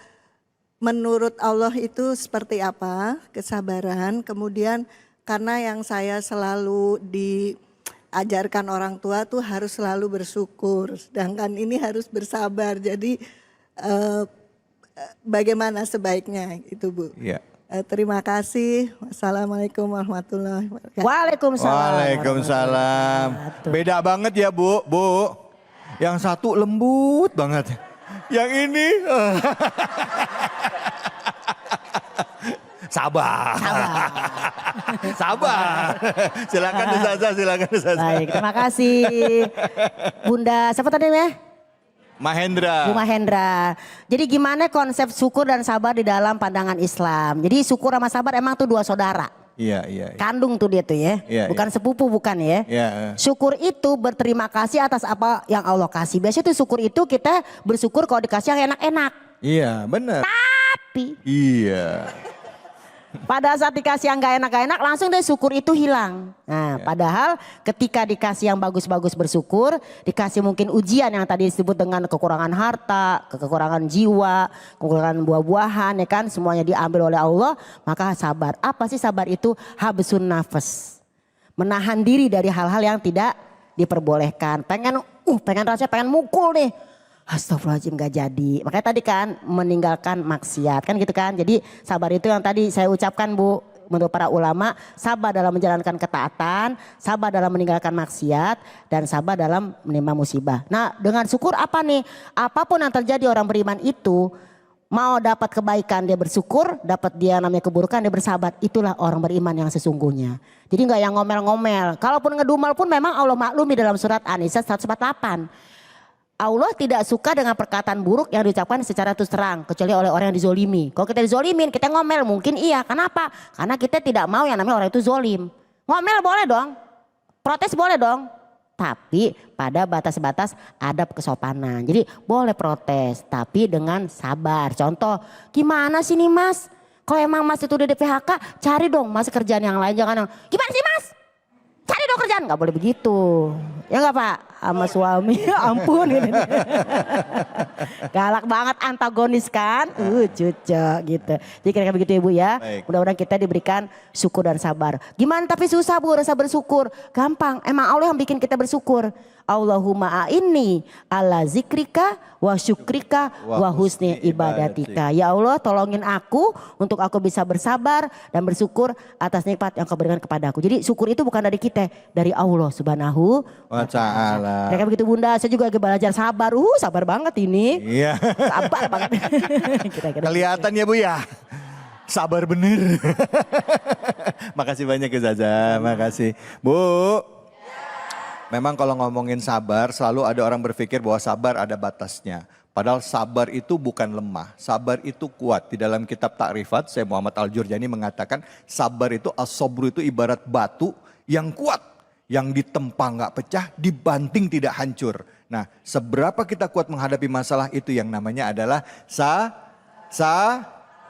menurut Allah itu seperti apa kesabaran? Kemudian karena yang saya selalu diajarkan orang tua tuh harus selalu bersyukur. Sedangkan ini harus bersabar. Jadi bagaimana sebaiknya itu Bu? Iya. Terima kasih. Wassalamualaikum warahmatullahi wabarakatuh. Waalaikumsalam. Waalaikumsalam. Beda banget ya Bu. Bu, yang satu lembut banget. Yang ini sabar. Sabar. Silakan Ustazah, silakan Ustazah. Baik, terima kasih. Bunda, siapa tadi ya? Mahendra. Bu Mahendra. Jadi gimana konsep syukur dan sabar di dalam pandangan Islam? Jadi syukur sama sabar emang tuh dua saudara. Iya. Kandung tuh dia tuh ya. Iya, bukan sepupu bukan ya. Iya. Syukur itu berterima kasih atas apa yang Allah kasih. Biasanya tuh syukur itu kita bersyukur kalau dikasih yang enak-enak. Iya, benar. Tapi Iya. pada saat dikasih yang gak enak-enak langsung deh syukur itu hilang. Nah padahal ketika dikasih yang bagus-bagus bersyukur, dikasih mungkin ujian yang tadi disebut dengan kekurangan harta, kekurangan jiwa, kekurangan buah-buahan ya kan, semuanya diambil oleh Allah, maka sabar. Apa sih sabar itu? Habsun nafas. Menahan diri dari hal-hal yang tidak diperbolehkan. Pengen rasanya pengen mukul nih. Astagfirullahaladzim gak jadi. Makanya tadi kan meninggalkan maksiat kan gitu kan. Jadi sabar itu yang tadi saya ucapkan Bu. Menurut para ulama sabar dalam menjalankan ketaatan. Sabar dalam meninggalkan maksiat. Dan sabar dalam menimba musibah. Nah dengan syukur apa nih? Apapun yang terjadi orang beriman itu. Mau dapat kebaikan dia bersyukur, dapat dia namanya keburukan dia bersabar. Itulah orang beriman yang sesungguhnya. Jadi nggak yang ngomel-ngomel. Kalaupun ngedumel pun memang Allah maklumi dalam surat An-Nisa 148. Allah tidak suka dengan perkataan buruk yang diucapkan secara terus terang. Kecuali oleh orang yang dizolimi. Kalau kita dizolimin kita ngomel mungkin iya. Kenapa? Karena kita tidak mau yang namanya orang itu zolim. Ngomel boleh dong. Protes boleh dong. Tapi pada batas-batas adab kesopanan. Jadi boleh protes tapi dengan sabar. Contoh, gimana sih nih mas? Kalau emang mas itu udah di PHK, cari dong mas kerjaan yang lain. Jangan gimana sih mas? Cari dong kerjaan. Gak boleh begitu. Ya gak Pak? Sama suami, ampun ini. Galak banget, antagonis kan? Cucok gitu. Jadi kira-kira begitu Ibu ya. Mudah-mudahan kita diberikan syukur dan sabar. Gimana tapi susah Bu, rasa bersyukur. Gampang, emang Allah yang bikin kita bersyukur. Allahumma a'inni ala zikrika wa syukrika wa husni ibadatika. Ya Allah tolongin aku untuk aku bisa bersabar dan bersyukur atas nikmat yang kau berikan kepada aku. Jadi syukur itu bukan dari kita, dari Allah subhanahu wa ta'ala. Kayak begitu Bunda, saya juga lagi belajar sabar. Sabar banget ini. Iya. Sabar banget. Kelihatan ya Bu ya. Sabar bener. Makasih banyak ya Zaza, makasih. Bu. Memang kalau ngomongin sabar selalu ada orang berpikir bahwa sabar ada batasnya. Padahal sabar itu bukan lemah, sabar itu kuat. Di dalam kitab Ta'rifat, saya Muhammad Al-Jurjani mengatakan sabar itu as-sabru itu ibarat batu yang kuat. Yang ditempa nggak pecah, dibanting tidak hancur. Nah seberapa kita kuat menghadapi masalah itu yang namanya adalah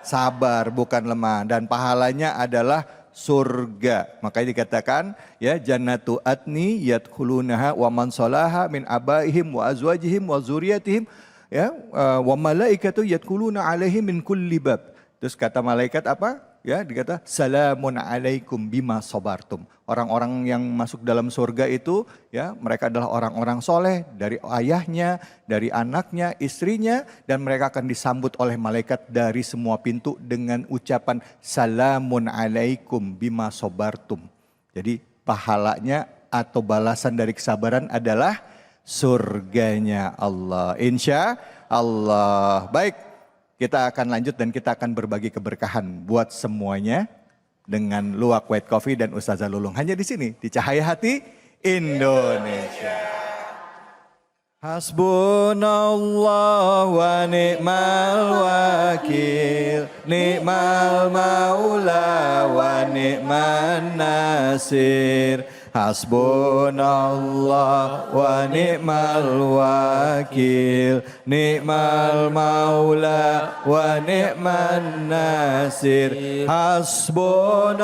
sabar bukan lemah. Dan pahalanya adalah surga. Makanya dikatakan ya jannatu adni yadkhulunaha wa man salaha min abaihim wa azwajihim wa zuriyatihim ya wa malaikatu yadkhuluna alaihim min kulli bab. Terus kata malaikat apa? Ya dikata salamun alaikum bima sabartum. Orang-orang yang masuk dalam surga itu ya mereka adalah orang-orang soleh dari ayahnya, dari anaknya, istrinya dan mereka akan disambut oleh malaikat dari semua pintu dengan ucapan salamun alaikum bima sabartum. Jadi pahalanya atau balasan dari kesabaran adalah surganya Allah. Insya Allah. Baik. Kita akan lanjut dan kita akan berbagi keberkahan buat semuanya dengan Luwak White Coffee dan Ustazah Lulung. Hanya di sini, di Cahaya Hati Indonesia. Hasbunallah wa ni'mal wakil, ni'mal maula wa ni'man nasir. Hasbunallah wa ni'mal wakil, ni'mal maula wa ni'man nasir. Hasbunallah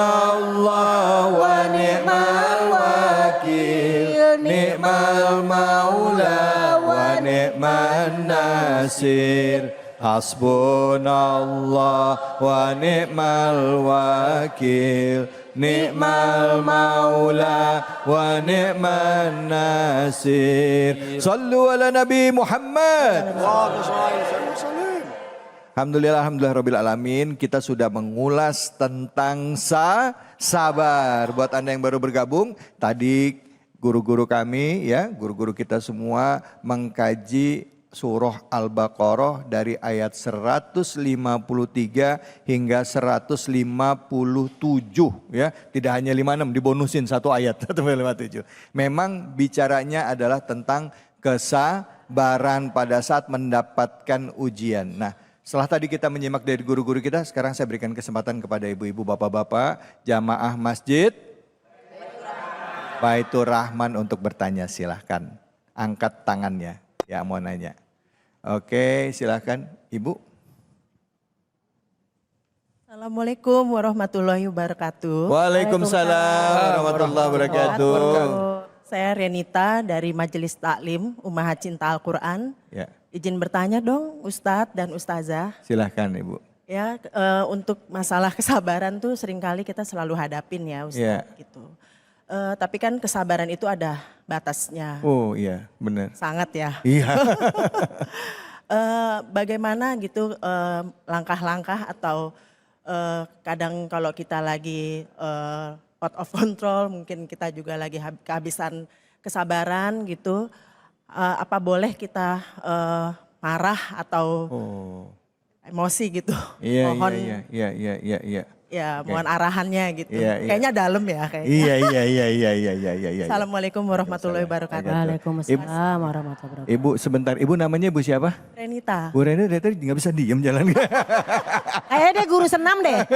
wa ni'mal wakil, ni'mal maula wa ni'man nasir. Hasbunallah wa ni'mal wakil, ni'mal maula wa ni'man nasir. Sallu ala Nabi Muhammad. Alhamdulillah, alhamdulillah rabbil alamin. Kita sudah mengulas tentang sabar. Buat Anda yang baru bergabung, tadi guru-guru kami ya, guru-guru kita semua mengkaji Surah Al-Baqarah dari ayat 153 hingga 157 ya. Tidak hanya 56 dibonusin satu ayat 157. Memang bicaranya adalah tentang kesabaran pada saat mendapatkan ujian. Nah, setelah tadi kita menyimak dari guru-guru kita, sekarang saya berikan kesempatan kepada ibu-ibu, bapak-bapak, jamaah masjid Baitur Rahman untuk bertanya, silahkan. Angkat tangannya, ya mau nanya. Oke, silahkan Ibu. Assalamualaikum warahmatullahi wabarakatuh. Waalaikumsalam warahmatullahi wabarakatuh. Saya Renita dari Majelis Taklim Ummahat Cinta Al-Quran. Ya. Izin bertanya dong Ustadz dan Ustazah. Silahkan Ibu. Ya, untuk masalah kesabaran tuh seringkali kita selalu hadapin ya Ustadz gitu. Tapi kan kesabaran itu ada batasnya. Oh iya, benar. Sangat ya. Iya. Bagaimana gitu langkah-langkah atau kadang kalau kita lagi out of control, mungkin kita juga lagi kehabisan kesabaran gitu. Apa boleh kita marah atau emosi gitu. Iya, Mohon iya. ya mohon arahannya gitu. Iya, iya. Kayaknya dalam ya kayaknya. Iya. Assalamualaikum warahmatullahi wabarakatuh. Waalaikumsalam warahmatullahi wabarakatuh. Ibu sebentar, Ibu namanya Ibu siapa? Renita. Bu Reni dari tadi nggak bisa diem jalan. Kayaknya dia guru senam deh.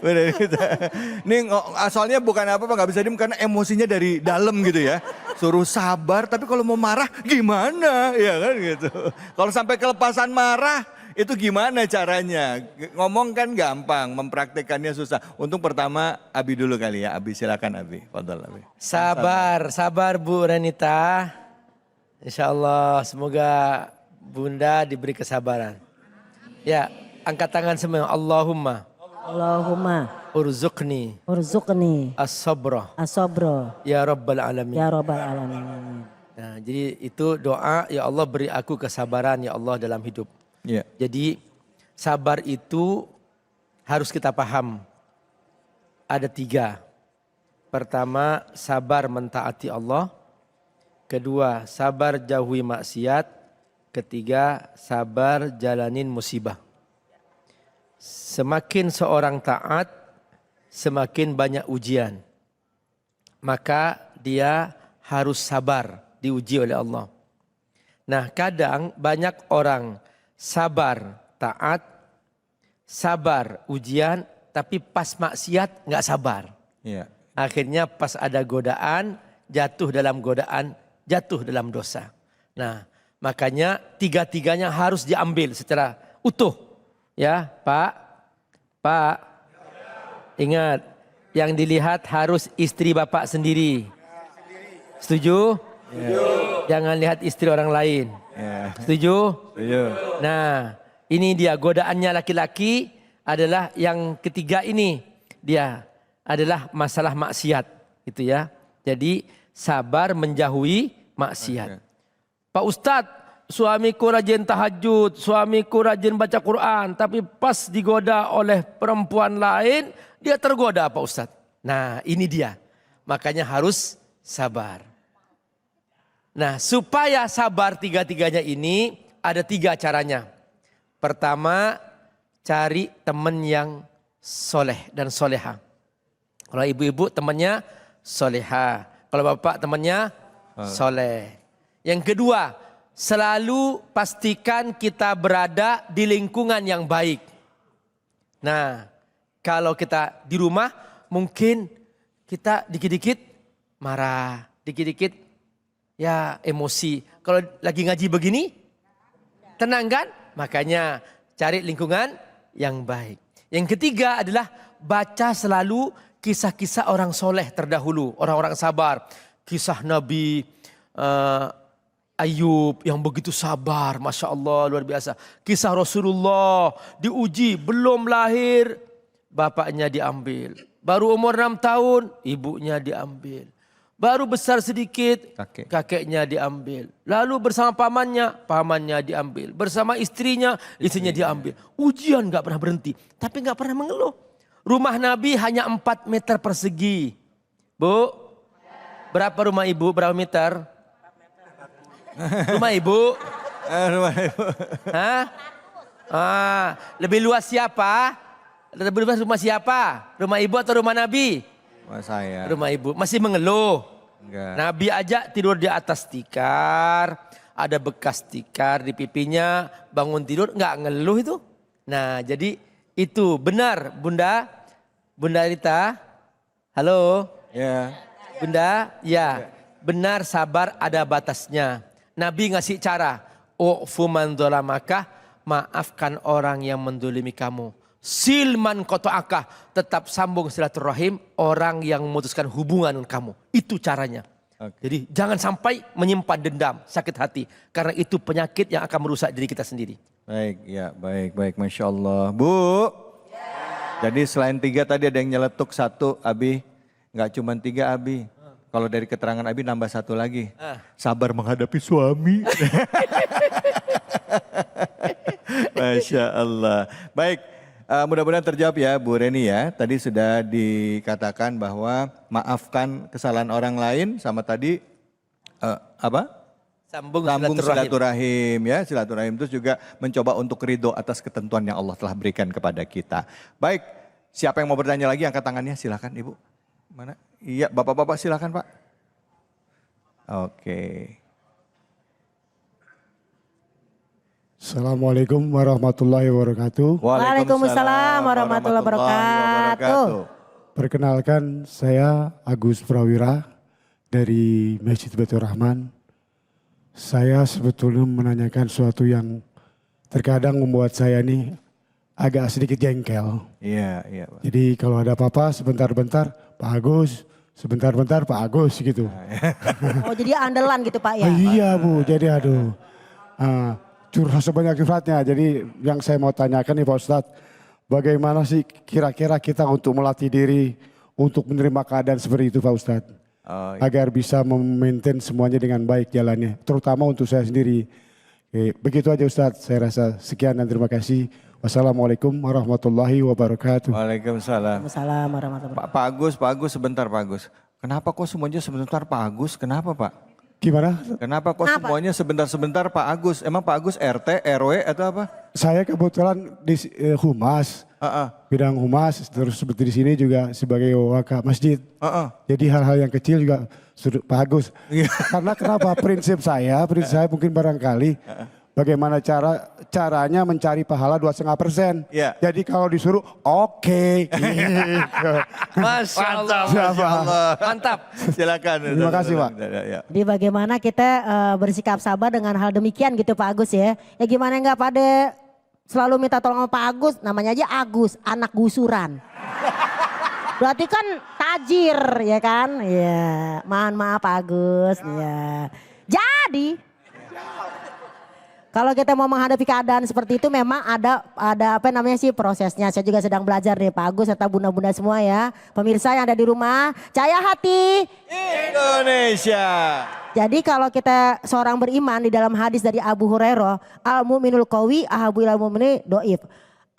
Bu Reni, ini asalnya bukan apa-apa nggak bisa diem karena emosinya dari dalam gitu ya. Suruh sabar, tapi kalau mau marah gimana? Ya kan gitu. Kalau sampai kelepasan marah, itu gimana caranya? Ngomong kan gampang, mempraktekannya susah. Untung pertama Abi dulu kali ya. Abi silakan Abi. Fadal Abi. Sabar Bu Renita. Insya Allah semoga Bunda diberi kesabaran. Ya, angkat tangan semua. Allahumma urzuqni as-sabra ya rabbal alamin. Ya Rabbal Alamin. Nah, jadi itu doa, ya Allah beri aku kesabaran ya Allah dalam hidup. Ya. Jadi sabar itu harus kita paham. Ada 3. Pertama, sabar mentaati Allah. Kedua, sabar jauhi maksiat. Ketiga, sabar jalanin musibah. Semakin seorang taat, semakin banyak ujian. Maka dia harus sabar diuji oleh Allah. Nah, kadang banyak orang sabar taat, sabar ujian, tapi pas maksiat nggak sabar. Iya. Akhirnya pas ada godaan, jatuh dalam godaan, jatuh dalam dosa. Nah, makanya 3-tiganya harus diambil secara utuh. Ya, Pak. Ingat, yang dilihat harus istri Bapak sendiri. Setuju? Jangan lihat istri orang lain. Setuju? Nah, ini dia godaannya laki-laki adalah yang ketiga ini. Dia adalah masalah maksiat. Itu ya. Jadi sabar menjauhi maksiat. Pak Ustadz, suamiku rajin tahajud, suamiku rajin baca Quran. Tapi pas digoda oleh perempuan lain, dia tergoda Pak Ustadz. Nah ini dia. Makanya harus sabar. Nah, supaya sabar 3-tiganya ini ada 3 caranya. Pertama, cari teman yang soleh dan soleha. Kalau ibu-ibu temannya soleha. Kalau bapak temannya soleh. Yang kedua, selalu pastikan kita berada di lingkungan yang baik. Nah, kalau kita di rumah mungkin kita dikit-dikit marah, dikit-dikit ya emosi. Kalau lagi ngaji begini, tenang kan? Makanya cari lingkungan yang baik. Yang ketiga adalah baca selalu kisah-kisah orang soleh terdahulu. Orang-orang sabar. Kisah Nabi Ayub yang begitu sabar. Masya Allah luar biasa. Kisah Rasulullah diuji belum lahir. Bapaknya diambil. Baru umur 6 tahun ibunya diambil. Baru besar sedikit, kakeknya diambil. Lalu bersama pamannya diambil. Bersama istrinya diambil. Ujian gak pernah berhenti, tapi gak pernah mengeluh. Rumah Nabi hanya 4 meter persegi. Bu, berapa rumah ibu, berapa meter? Rumah ibu? Hah? Lebih luas siapa? Lebih luas rumah siapa? Rumah ibu atau rumah Nabi? Rumah saya. Rumah ibu masih mengeluh. Enggak. Nabi aja tidur di atas tikar, ada bekas tikar di pipinya, bangun tidur nggak ngeluh itu. Nah, jadi itu benar Bunda Rita. Halo? Ya. Bunda, ya. Benar sabar ada batasnya. Nabi ngasih cara, u'fu man dzalamaka, maafkan orang yang mendolimi kamu. Silman koto'akah, tetap sambung silaturahim orang yang memutuskan hubungan dengan kamu. Itu caranya. Jadi jangan sampai menyimpan dendam, sakit hati. Karena itu penyakit yang akan merusak diri kita sendiri. Baik, ya baik. Masya Allah. Bu, jadi selain 3 tadi ada yang nyeletuk 1 Abi. Nggak cuma 3 Abi. Kalau dari keterangan Abi nambah 1 lagi. Sabar menghadapi suami. Masya Allah. Baik. Mudah-mudahan terjawab ya Bu Reni ya. Tadi sudah dikatakan bahwa maafkan kesalahan orang lain sama tadi apa? Sambung Sambung silaturahim. silaturahim ya. Silaturahim itu juga mencoba untuk ridho atas ketentuan yang Allah telah berikan kepada kita. Baik, siapa yang mau bertanya lagi angkat tangannya, silakan Ibu. Mana? Iya, Bapak-bapak silakan Pak. Oke. Assalamualaikum warahmatullahi wabarakatuh. Waalaikumsalam warahmatullahi wabarakatuh. Perkenalkan saya Agus Prawira dari Masjid Baitur Rahman. Saya sebetulnya menanyakan sesuatu yang terkadang membuat saya ini agak sedikit jengkel. Iya, iya Pak. Jadi kalau ada apa-apa sebentar-bentar Pak Agus, sebentar-bentar Pak Agus gitu. Oh jadi andalan gitu Pak ya? Iya Bu, jadi aduh. Curhat sebanyak curhatnya. Jadi yang saya mau tanyakan nih Pak Ustadz, bagaimana sih kira-kira kita untuk melatih diri untuk menerima keadaan seperti itu Pak Ustadz? Oh, iya. Agar bisa memaintain semuanya dengan baik jalannya, terutama untuk saya sendiri. Oke, begitu aja Ustadz, saya rasa sekian dan terima kasih. Wassalamualaikum warahmatullahi wabarakatuh. Waalaikumsalam. Waalaikumsalam warahmatullahi wabarakatuh. Pak Agus sebentar Pak Agus. Kenapa kok semuanya sebentar Pak Agus? Kenapa Pak? Gimana? Kenapa kok semuanya sebentar-sebentar Pak Agus? Emang Pak Agus RT, RW atau apa? Saya kebetulan di humas, bidang humas, terus seperti di sini juga sebagai wakil masjid. Jadi hal-hal yang kecil juga Pak Agus. Karena kenapa prinsip saya mungkin barangkali bagaimana caranya mencari pahala 2,5%. Iya. Jadi kalau disuruh oke. Masya Allah. Mantap. Silakan. Terima kasih Pak. Ya. Jadi bagaimana kita bersikap sabar dengan hal demikian gitu Pak Agus ya. Ya gimana enggak pada selalu minta tolong sama Pak Agus, namanya aja Agus, anak gusuran. Berarti kan tajir ya kan? Ya, mohon maaf Pak Agus ya. Jadi kalau kita mau menghadapi keadaan seperti itu memang ada apa namanya sih prosesnya. Saya juga sedang belajar nih Pak Agus serta bunda-bunda semua ya. Pemirsa yang ada di rumah, cahaya hati Indonesia. Jadi kalau kita seorang beriman di dalam hadis dari Abu Hurairah, al-mu'minul qawi ahabu ilal mu'mini do'if.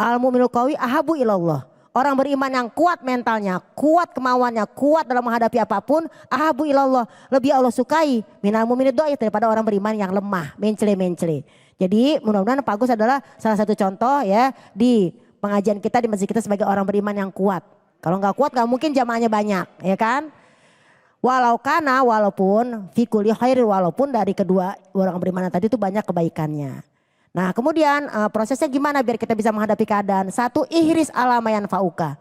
Al-mu'minul qawi ahabu ilallah. Orang beriman yang kuat mentalnya, kuat kemauannya, kuat dalam menghadapi apapun, ahabu ilallah, lebih Allah sukai minal mu'mini do'if daripada orang beriman yang lemah, mencele-mencele. Jadi mudah-mudahan Pak Agus adalah salah satu contoh ya di pengajian kita di masjid kita sebagai orang beriman yang kuat. Kalau nggak kuat nggak mungkin jamaahnya banyak, ya kan? Walaupun fikuli khair, walaupun dari kedua orang beriman tadi itu banyak kebaikannya. Nah kemudian prosesnya gimana biar kita bisa menghadapi keadaan? Satu, ihris alamayan fauka.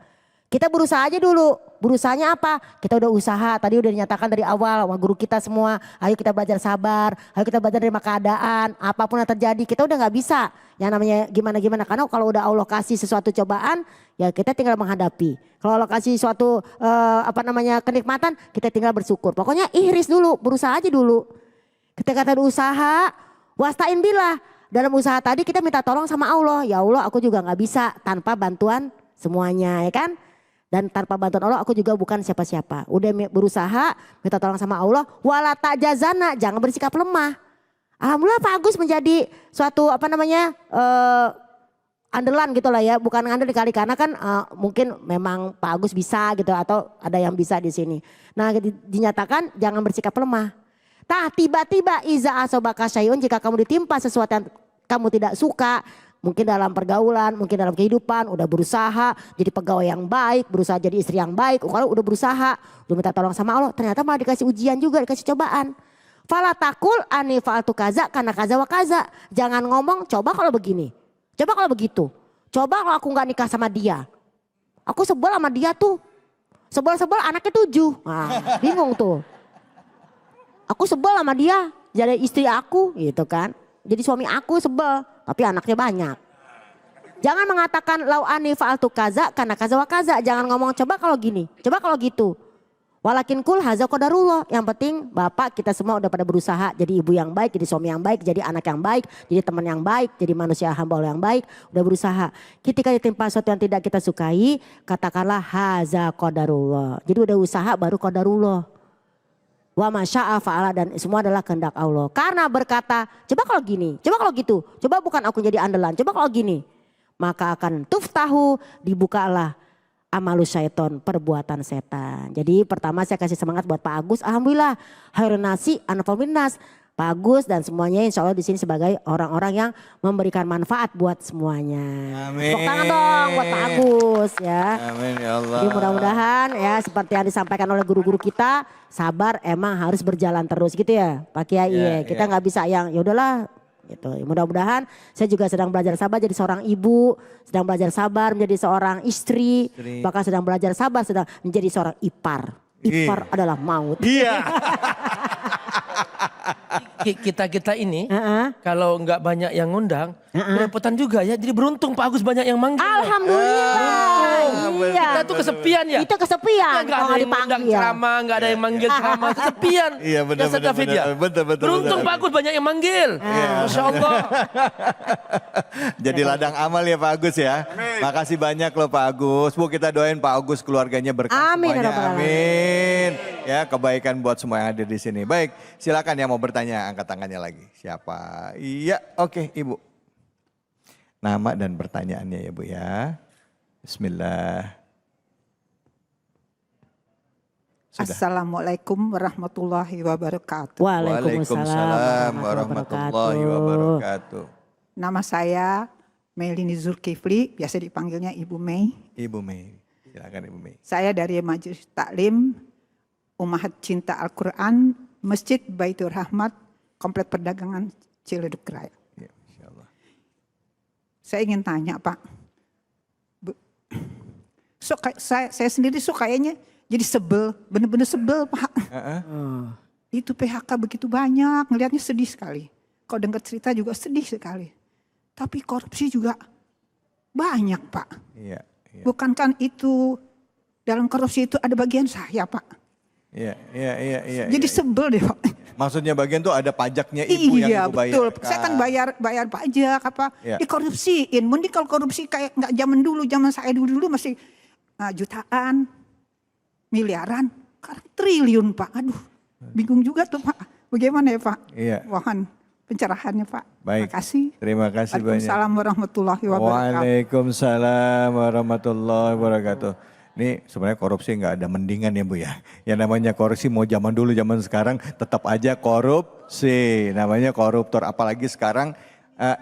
Kita berusaha aja dulu. Berusahanya apa? Kita udah usaha, tadi udah dinyatakan dari awal sama guru kita semua. Ayo kita belajar sabar, ayo kita belajar terima keadaan. Apapun yang terjadi kita udah gak bisa. Yang namanya gimana-gimana. Karena kalau udah Allah kasih sesuatu cobaan, ya kita tinggal menghadapi. Kalau Allah kasih suatu kenikmatan, kita tinggal bersyukur. Pokoknya ihris dulu, berusaha aja dulu. Ketika kita usaha, wastain billah. Dalam usaha tadi kita minta tolong sama Allah. Ya Allah aku juga gak bisa tanpa bantuan semuanya ya kan. Dan tanpa bantuan Allah aku juga bukan siapa-siapa. Udah berusaha minta tolong sama Allah. Wala ta'jazana, jangan bersikap lemah. Alhamdulillah Pak Agus menjadi suatu andalan gitu lah ya. Bukan ngandel dikali karena kan mungkin memang Pak Agus bisa gitu atau ada yang bisa di sini. Nah dinyatakan jangan bersikap lemah. Tah tiba-tiba iza asobaka syai'un, jika kamu ditimpa sesuatu yang kamu tidak suka, mungkin dalam pergaulan, mungkin dalam kehidupan, udah berusaha jadi pegawai yang baik, berusaha jadi istri yang baik, kalau udah berusaha, udah minta tolong sama Allah, ternyata malah dikasih ujian juga, dikasih cobaan. Fala takul ani fa'altu kaza karena kaza wa kaza. Jangan ngomong coba kalau begini, coba kalau begitu, coba kalau aku nggak nikah sama dia, aku sebel sama dia tuh, sebel anaknya 7, nah, bingung tuh. Aku sebel sama dia, jadi istri aku gitu kan. Jadi suami aku sebel, tapi anaknya banyak. Jangan mengatakan lau ani fa'altu kaza karena kaza wa kaza. Jangan ngomong coba kalau gini, coba kalau gitu. Walakin kul haza qadarullah. Yang penting bapak kita semua udah pada berusaha jadi ibu yang baik, jadi suami yang baik, jadi anak yang baik, jadi teman yang baik, jadi manusia hamba Allah yang baik. Udah berusaha. Ketika ditimpa sesuatu yang tidak kita sukai, katakanlah haza qadarullah. Jadi udah usaha baru qadarullah. Wa masya'a fa'ala, dan semua adalah kehendak Allah. Karena berkata, coba kalau gini, coba kalau gitu, coba bukan aku jadi andalan, coba kalau gini. Maka akan tuftahu, dibukalah amalus syaiton, perbuatan setan. Jadi pertama saya kasih semangat buat Pak Agus, alhamdulillah khairun nasi anfa'un nas. Pak Agus dan semuanya insya Allah di sini sebagai orang-orang yang memberikan manfaat buat semuanya. Amin. Tepuk tangan dong buat Pak Agus ya. Amin ya Allah. Jadi mudah-mudahan ya seperti yang disampaikan oleh guru-guru kita, sabar emang harus berjalan terus gitu ya Pak Kiai. Ya, Kita ya. nggak bisa yang ya udahlah gitu. Mudah-mudahan saya juga sedang belajar sabar jadi seorang ibu, sedang belajar sabar menjadi seorang istri, bahkan sedang belajar sabar sedang menjadi seorang ipar. Ipar adalah maut. Iya. Kita ini kalau nggak banyak yang ngundang, kerepotan juga ya. Jadi beruntung Pak Agus banyak yang manggil. Alhamdulillah. Iya. Kita tuh kesepian ya. Itu kesepian. Nggak kalau ada yang dipanggil. ngundang ceramah, nggak ada yang manggil ceramah, kesepian. Iya benar Ya, Ustaz David ya. betul. Beruntung Pak Agus banyak yang manggil. Masya Allah. Jadi ladang amal ya Pak Agus ya. Makasih banyak loh Pak Agus. Bu kita doain Pak Agus keluarganya berkah Amin, ya semuanya. Rabbal Alamin. Amin. Ya kebaikan buat semua yang ada di sini. Baik silakan yang mau bertanya angkat tangannya lagi. Siapa? Iya oke Ibu. Nama dan pertanyaannya ya Bu ya. Bismillah. Sudah. Assalamualaikum warahmatullahi wabarakatuh. Waalaikumsalam warahmatullahi wabarakatuh. Nama saya Melini Zulkifli, biasa dipanggilnya Ibu Mei. Ibu Mei, silakan Ibu Mei. Saya dari Majelis Taklim Ummahat Cinta Al-Quran, Masjid Baitur Rahmat, Komplek Perdagangan Ciledug Raya. Ya, insyaallah. Saya ingin tanya Pak, saya sendiri kayaknya jadi sebel, benar-benar sebel Pak. Itu PHK begitu banyak, ngelihatnya sedih sekali. Kalau dengar cerita juga sedih sekali. Tapi korupsi juga banyak Pak. Iya. Bukankah itu dalam korupsi itu ada bagian saya Pak? Iya. Jadi sebel deh Pak. Maksudnya bagian tuh ada pajaknya ibu yang ibu bayar. Betul. Saya kan bayar pajak apa, Iya. dikorupsiin. Mending kalau korupsi kayak nggak zaman saya dulu masih jutaan, miliaran, sekarang triliun Pak. Aduh, bingung juga tuh Pak. Bagaimana ya Pak? Iya. Mohon pencerahannya Pak. Baik. Terima kasih. Terima kasih banyak. Waalaikumsalam warahmatullahi wabarakatuh. Waalaikumsalam warahmatullahi wabarakatuh. Ini sebenarnya korupsi nggak ada mendingan ya Bu ya. Yang namanya korupsi mau zaman dulu zaman sekarang tetap aja korupsi. Namanya koruptor. Apalagi sekarang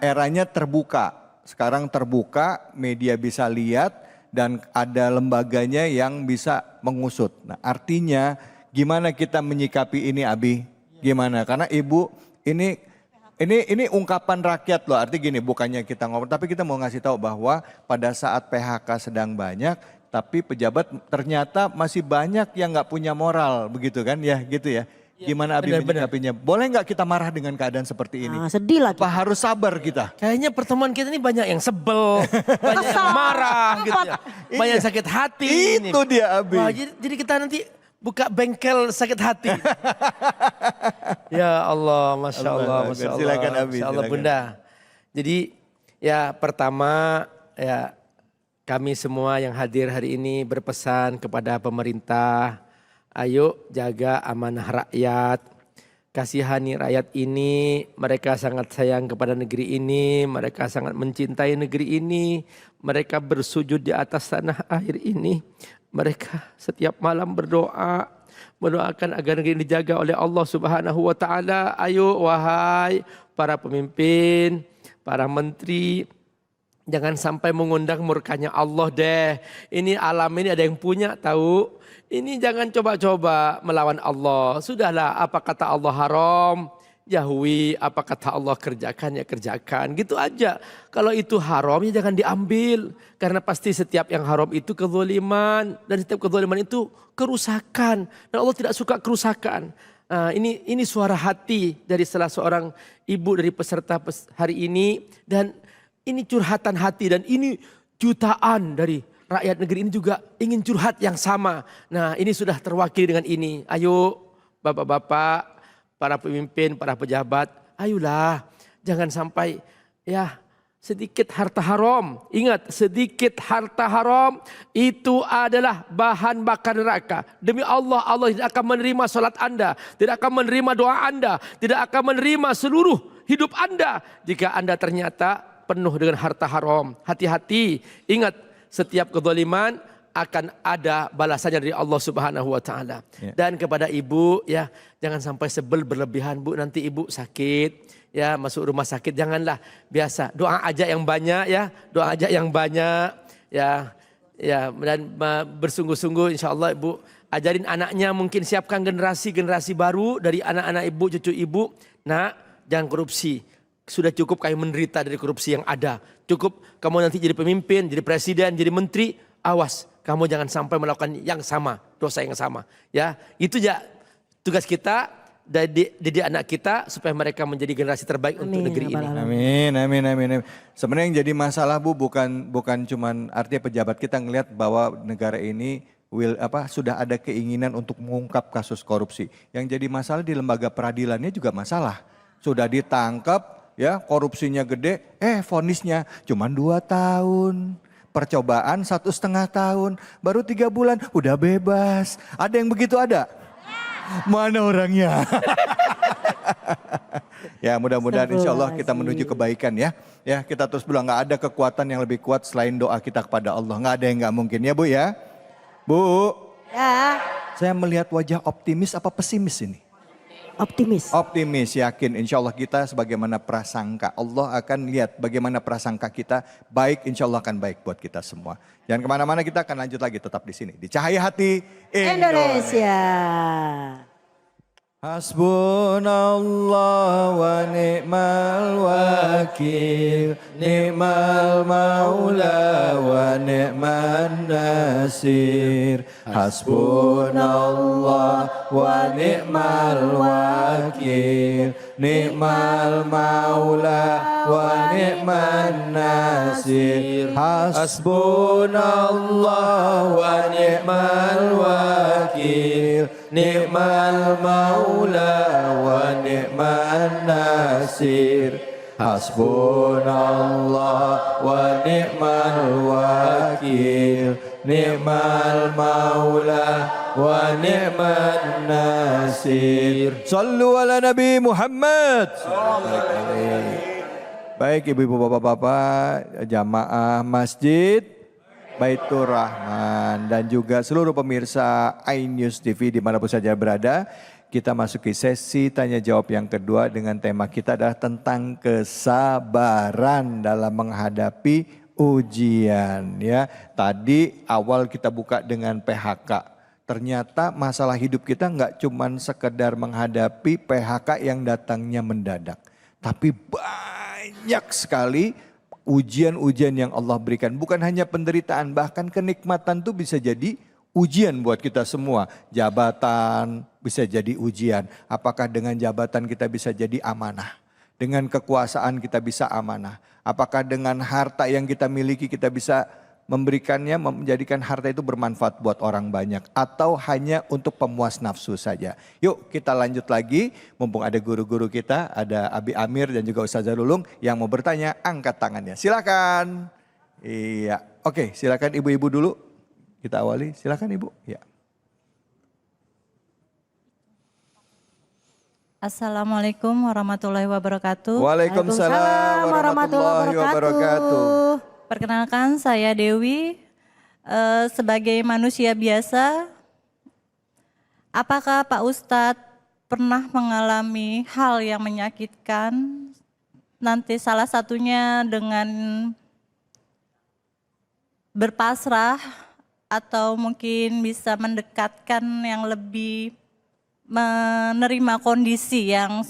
eranya terbuka. Sekarang terbuka, media bisa lihat dan ada lembaganya yang bisa mengusut. Nah artinya gimana kita menyikapi ini Abi? Gimana? Karena Ibu ini ungkapan rakyat loh. Artinya gini, bukannya kita ngomong, tapi kita mau ngasih tahu bahwa pada saat PHK sedang banyak, tapi pejabat ternyata masih banyak yang nggak punya moral, begitu kan? Ya gitu ya. Gimana Abi menyikapinya? Boleh nggak kita marah dengan keadaan seperti ini? Sedih lah. Apa harus sabar kita? Kayaknya pertemuan kita ini banyak yang sebel, banyak yang marah gitu ya. Banyak yang sakit hati. Itu dia Abi. Wah, jadi kita nanti buka bengkel sakit hati. Ya Allah, Masya Allah, Masya Allah. Silakan Abi. Masya Allah silakan. Bunda. Jadi ya pertama ya kami semua yang hadir hari ini berpesan kepada pemerintah. Ayo jaga amanah rakyat. Kasihani rakyat ini, mereka sangat sayang kepada negeri ini, mereka sangat mencintai negeri ini, mereka bersujud di atas tanah air ini. Mereka setiap malam berdoa, mendoakan agar negeri ini dijaga oleh Allah Subhanahu wa taala. Ayo wahai para pemimpin, para menteri, jangan sampai mengundang murkanya Allah deh. Ini alam ini ada yang punya tahu. Ini jangan coba-coba melawan Allah. Sudahlah, apa kata Allah haram, jauhi, apa kata Allah kerjakan ya kerjakan. Gitu aja. Kalau itu haram ya jangan diambil. Karena pasti setiap yang haram itu kezaliman. Dan setiap kezaliman itu kerusakan. Dan Allah tidak suka kerusakan. Nah, ini suara hati dari salah seorang ibu dari peserta hari ini. Dan ini curhatan hati dan ini jutaan dari rakyat negeri ini juga ingin curhat yang sama. Nah ini sudah terwakili dengan ini. Ayo bapak-bapak, para pemimpin, para pejabat. Ayolah jangan sampai ya sedikit harta haram. Ingat sedikit harta haram itu adalah bahan bakar neraka. Demi Allah, Allah tidak akan menerima salat Anda. Tidak akan menerima doa Anda. Tidak akan menerima seluruh hidup Anda. Jika Anda ternyata penuh dengan harta haram. Hati-hati, ingat setiap kezaliman akan ada balasannya dari Allah Subhanahu wa taala. Dan kepada ibu ya, jangan sampai sebel berlebihan Bu, nanti ibu sakit ya, masuk rumah sakit, janganlah. Biasa doa aja yang banyak ya, doa aja yang banyak ya. Ya, dan bersungguh-sungguh insyaallah ibu ajarin anaknya, mungkin siapkan generasi baru dari anak-anak ibu, cucu ibu. Nak, jangan korupsi. Sudah cukup kamu menderita dari korupsi yang ada. Cukup kamu nanti jadi pemimpin, jadi presiden, jadi menteri, awas. Kamu jangan sampai melakukan yang sama, dosa yang sama. Ya, itu ya tugas kita dari anak kita supaya mereka menjadi generasi terbaik untuk negeri ini. Amin. Sebenarnya yang jadi masalah Bu bukan cuman artinya pejabat kita ngelihat bahwa negara ini sudah ada keinginan untuk mengungkap kasus korupsi. Yang jadi masalah di lembaga peradilannya juga masalah. Sudah ditangkap ya, korupsinya gede, vonisnya cuma 2 tahun. Percobaan 1,5 tahun, baru 3 bulan udah bebas. Ada yang begitu ada? Mana orangnya? Ya mudah-mudahan insya Allah kita menuju kebaikan ya. Ya kita terus bilang nggak ada kekuatan yang lebih kuat selain doa kita kepada Allah. Nggak ada yang nggak mungkin ya Bu ya. Bu. Ya. Saya melihat wajah optimis apa pesimis ini? Optimis. Optimis, yakin insya Allah kita sebagaimana prasangka. Allah akan lihat bagaimana prasangka kita baik, insya Allah akan baik buat kita semua. Jangan kemana-mana, kita akan lanjut lagi tetap di sini. Di Cahaya Hati Indonesia. Hasbunallah wa ni'mal wakil, ni'mal maula wa ni'man nasir. Hasbunallah wa ni'mal wakil, ni'mal maula wa ni'man nasir. Hasbunallah wa ni'mal wakil, ni'mal maula wa ni'man nasir. Hasbunallah wa ni'mal wakil, ni'mal maula wa ni'man nasir. Sallu ala Nabi Muhammad. Baik ibu-ibu, bapak-bapak, jamaah masjid Baitur Rahman dan juga seluruh pemirsa iNews TV dimanapun saja berada. Kita masuki sesi tanya jawab yang kedua dengan tema kita adalah tentang kesabaran dalam menghadapi ujian ya. Tadi awal kita buka dengan PHK. Ternyata masalah hidup kita nggak cuman sekedar menghadapi PHK yang datangnya mendadak. Tapi banyak sekali ujian-ujian yang Allah berikan. Bukan hanya penderitaan, bahkan kenikmatan itu bisa jadi ujian buat kita semua. Jabatan bisa jadi ujian. Apakah dengan jabatan kita bisa jadi amanah? Dengan kekuasaan kita bisa amanah. Apakah dengan harta yang kita miliki kita bisa memberikannya, menjadikan harta itu bermanfaat buat orang banyak. Atau hanya untuk pemuas nafsu saja. Yuk kita lanjut lagi. Mumpung ada guru-guru kita, ada Abi Amir dan juga Ustazah Lulung yang mau bertanya, angkat tangannya. Silakan. Iya, oke, silakan ibu-ibu dulu. Kita awali, silakan Ibu. Ya. Assalamualaikum warahmatullahi wabarakatuh. Waalaikumsalam warahmatullahi wabarakatuh. Perkenalkan saya Dewi, sebagai manusia biasa, apakah Pak Ustadz pernah mengalami hal yang menyakitkan? Nanti salah satunya dengan berpasrah, atau mungkin bisa mendekatkan yang lebih menerima kondisi yang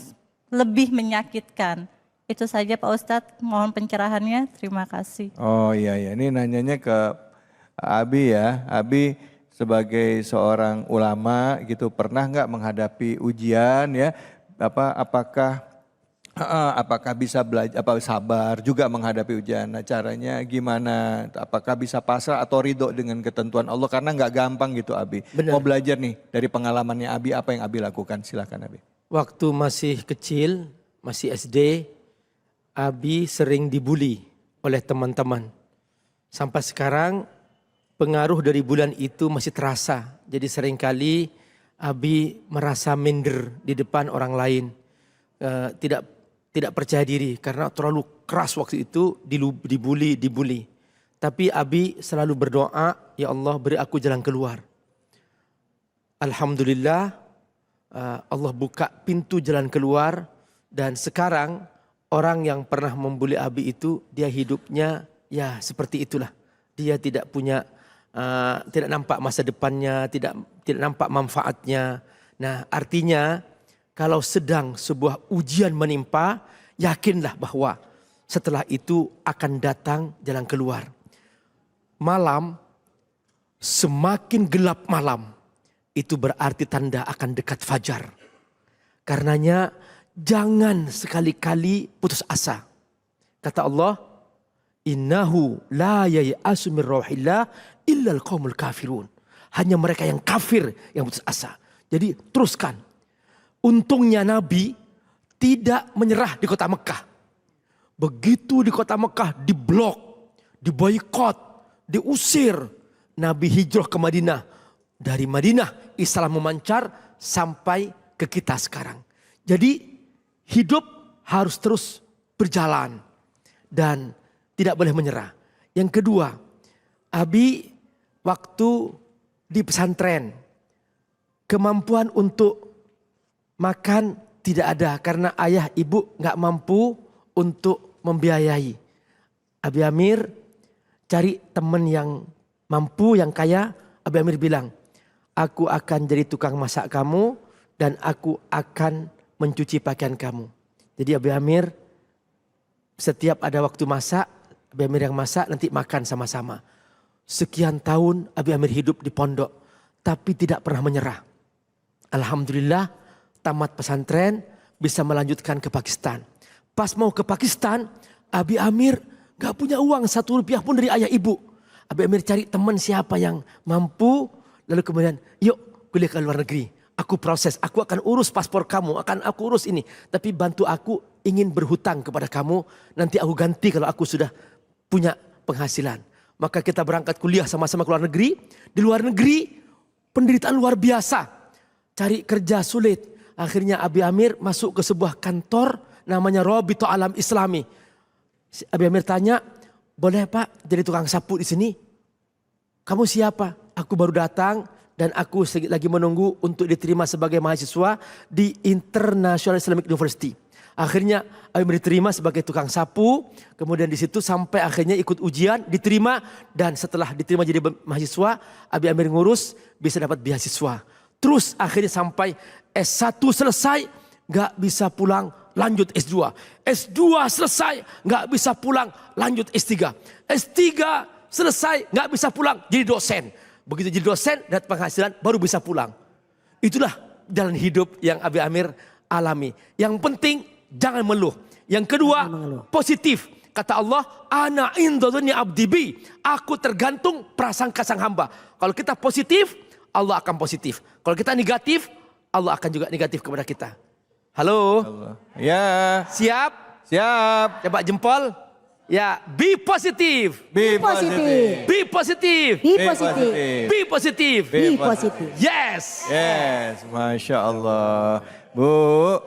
lebih menyakitkan. Itu saja Pak Ustadz, mohon pencerahannya, terima kasih. Oh iya, ini nanyanya ke Abi ya. Abi sebagai seorang ulama gitu pernah nggak menghadapi ujian ya? Apakah bisa belajar, sabar juga menghadapi ujian? Nah, caranya gimana? Apakah bisa pasrah atau ridho dengan ketentuan Allah? Karena nggak gampang gitu Abi. Benar. Mau belajar nih dari pengalamannya Abi, apa yang Abi lakukan? Silakan Abi. Waktu masih kecil, masih SD, Abi sering dibully oleh teman-teman. Sampai sekarang pengaruh dari bulan itu masih terasa. Jadi seringkali Abi merasa minder di depan orang lain. Tidak percaya diri karena terlalu keras waktu itu dibully. Tapi Abi selalu berdoa ya Allah beri aku jalan keluar. Alhamdulillah Allah buka pintu jalan keluar dan sekarang orang yang pernah membuli Abi itu dia hidupnya ya seperti itulah. Dia tidak punya tidak nampak masa depannya, tidak nampak manfaatnya. Nah, artinya kalau sedang sebuah ujian menimpa, yakinlah bahwa setelah itu akan datang jalan keluar. Malam, semakin gelap malam, itu berarti tanda akan dekat fajar. Karenanya jangan sekali-kali putus asa. Kata Allah, innahu la yai'asu min rauhillah illal qaumul kafirun. Hanya mereka yang kafir yang putus asa. Jadi teruskan. Untungnya Nabi tidak menyerah di kota Mekah. Begitu di kota Mekah diblok, diboikot, diusir. Nabi hijrah ke Madinah. Dari Madinah Islam memancar sampai ke kita sekarang. Jadi hidup harus terus berjalan dan tidak boleh menyerah. Yang kedua, Abi waktu di pesantren kemampuan untuk makan tidak ada karena ayah ibu nggak mampu untuk membiayai. Abi Amir cari teman yang mampu, yang kaya. Abi Amir bilang, aku akan jadi tukang masak kamu dan aku akan mencuci pakaian kamu. Jadi Abi Amir setiap ada waktu masak, Abi Amir yang masak, nanti makan sama-sama. Sekian tahun Abi Amir hidup di pondok, tapi tidak pernah menyerah. Alhamdulillah tamat pesantren bisa melanjutkan ke Pakistan. Pas mau ke Pakistan, Abi Amir gak punya uang 1 rupiah pun dari ayah ibu. Abi Amir cari teman siapa yang mampu, lalu kemudian yuk kuliah ke luar negeri. Aku proses, aku akan urus paspor kamu, akan aku urus ini. Tapi bantu aku, ingin berhutang kepada kamu, nanti aku ganti kalau aku sudah punya penghasilan. Maka kita berangkat kuliah sama-sama ke luar negeri. Di luar negeri penderitaan luar biasa. Cari kerja sulit. Akhirnya Abi Amir masuk ke sebuah kantor namanya Robito Alam Islami. Abi Amir tanya, boleh Pak jadi tukang sapu di sini? Kamu siapa? Aku baru datang dan aku lagi menunggu untuk diterima sebagai mahasiswa di International Islamic University. Akhirnya Abi Amir diterima sebagai tukang sapu, kemudian di situ sampai akhirnya ikut ujian, diterima, dan setelah diterima jadi mahasiswa, Abi Amir ngurus bisa dapat beasiswa. Terus akhirnya sampai S1 selesai, gak bisa pulang, lanjut S2. S2 selesai, gak bisa pulang, lanjut S3. S3 selesai, gak bisa pulang, jadi dosen. Begitu jadi dosen, dapat penghasilan, baru bisa pulang. Itulah jalan hidup yang Abi Amir alami. Yang penting, jangan mengeluh. Yang kedua, positif. Kata Allah, ana indodoni abdi bi. Aku tergantung prasangka sang hamba. Kalau kita positif, Allah akan positif. Kalau kita negatif, Allah akan juga negatif kepada kita. Halo? Ya. Siap? Siap. Coba jempol. Ya, be positive. Be positive. Be positive. Be positif. Be positive. Be positif. Yes. Yes, Masya Allah. Bu,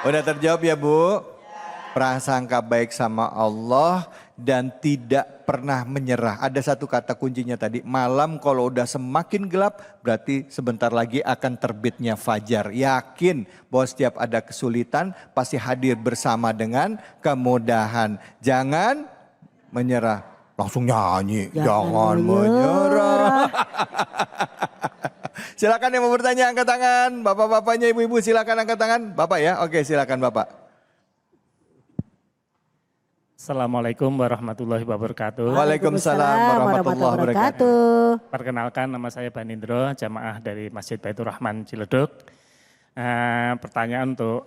udah terjawab ya Bu? Prasangka baik sama Allah dan tidak pernah menyerah. Ada satu kata kuncinya tadi, malam kalau udah semakin gelap berarti sebentar lagi akan terbitnya fajar. Yakin bahwa setiap ada kesulitan pasti hadir bersama dengan kemudahan. Jangan menyerah. Langsung nyanyi, jangan menyerah. Silakan yang mau bertanya angkat tangan. Bapak-bapaknya, ibu-ibu silakan angkat tangan. Bapak ya, oke silakan Bapak. Assalamualaikum warahmatullahi wabarakatuh. Waalaikumsalam warahmatullahi wabarakatuh. Perkenalkan, nama saya Banindro, jamaah dari Masjid Baitur Rahman Ciledug. Pertanyaan untuk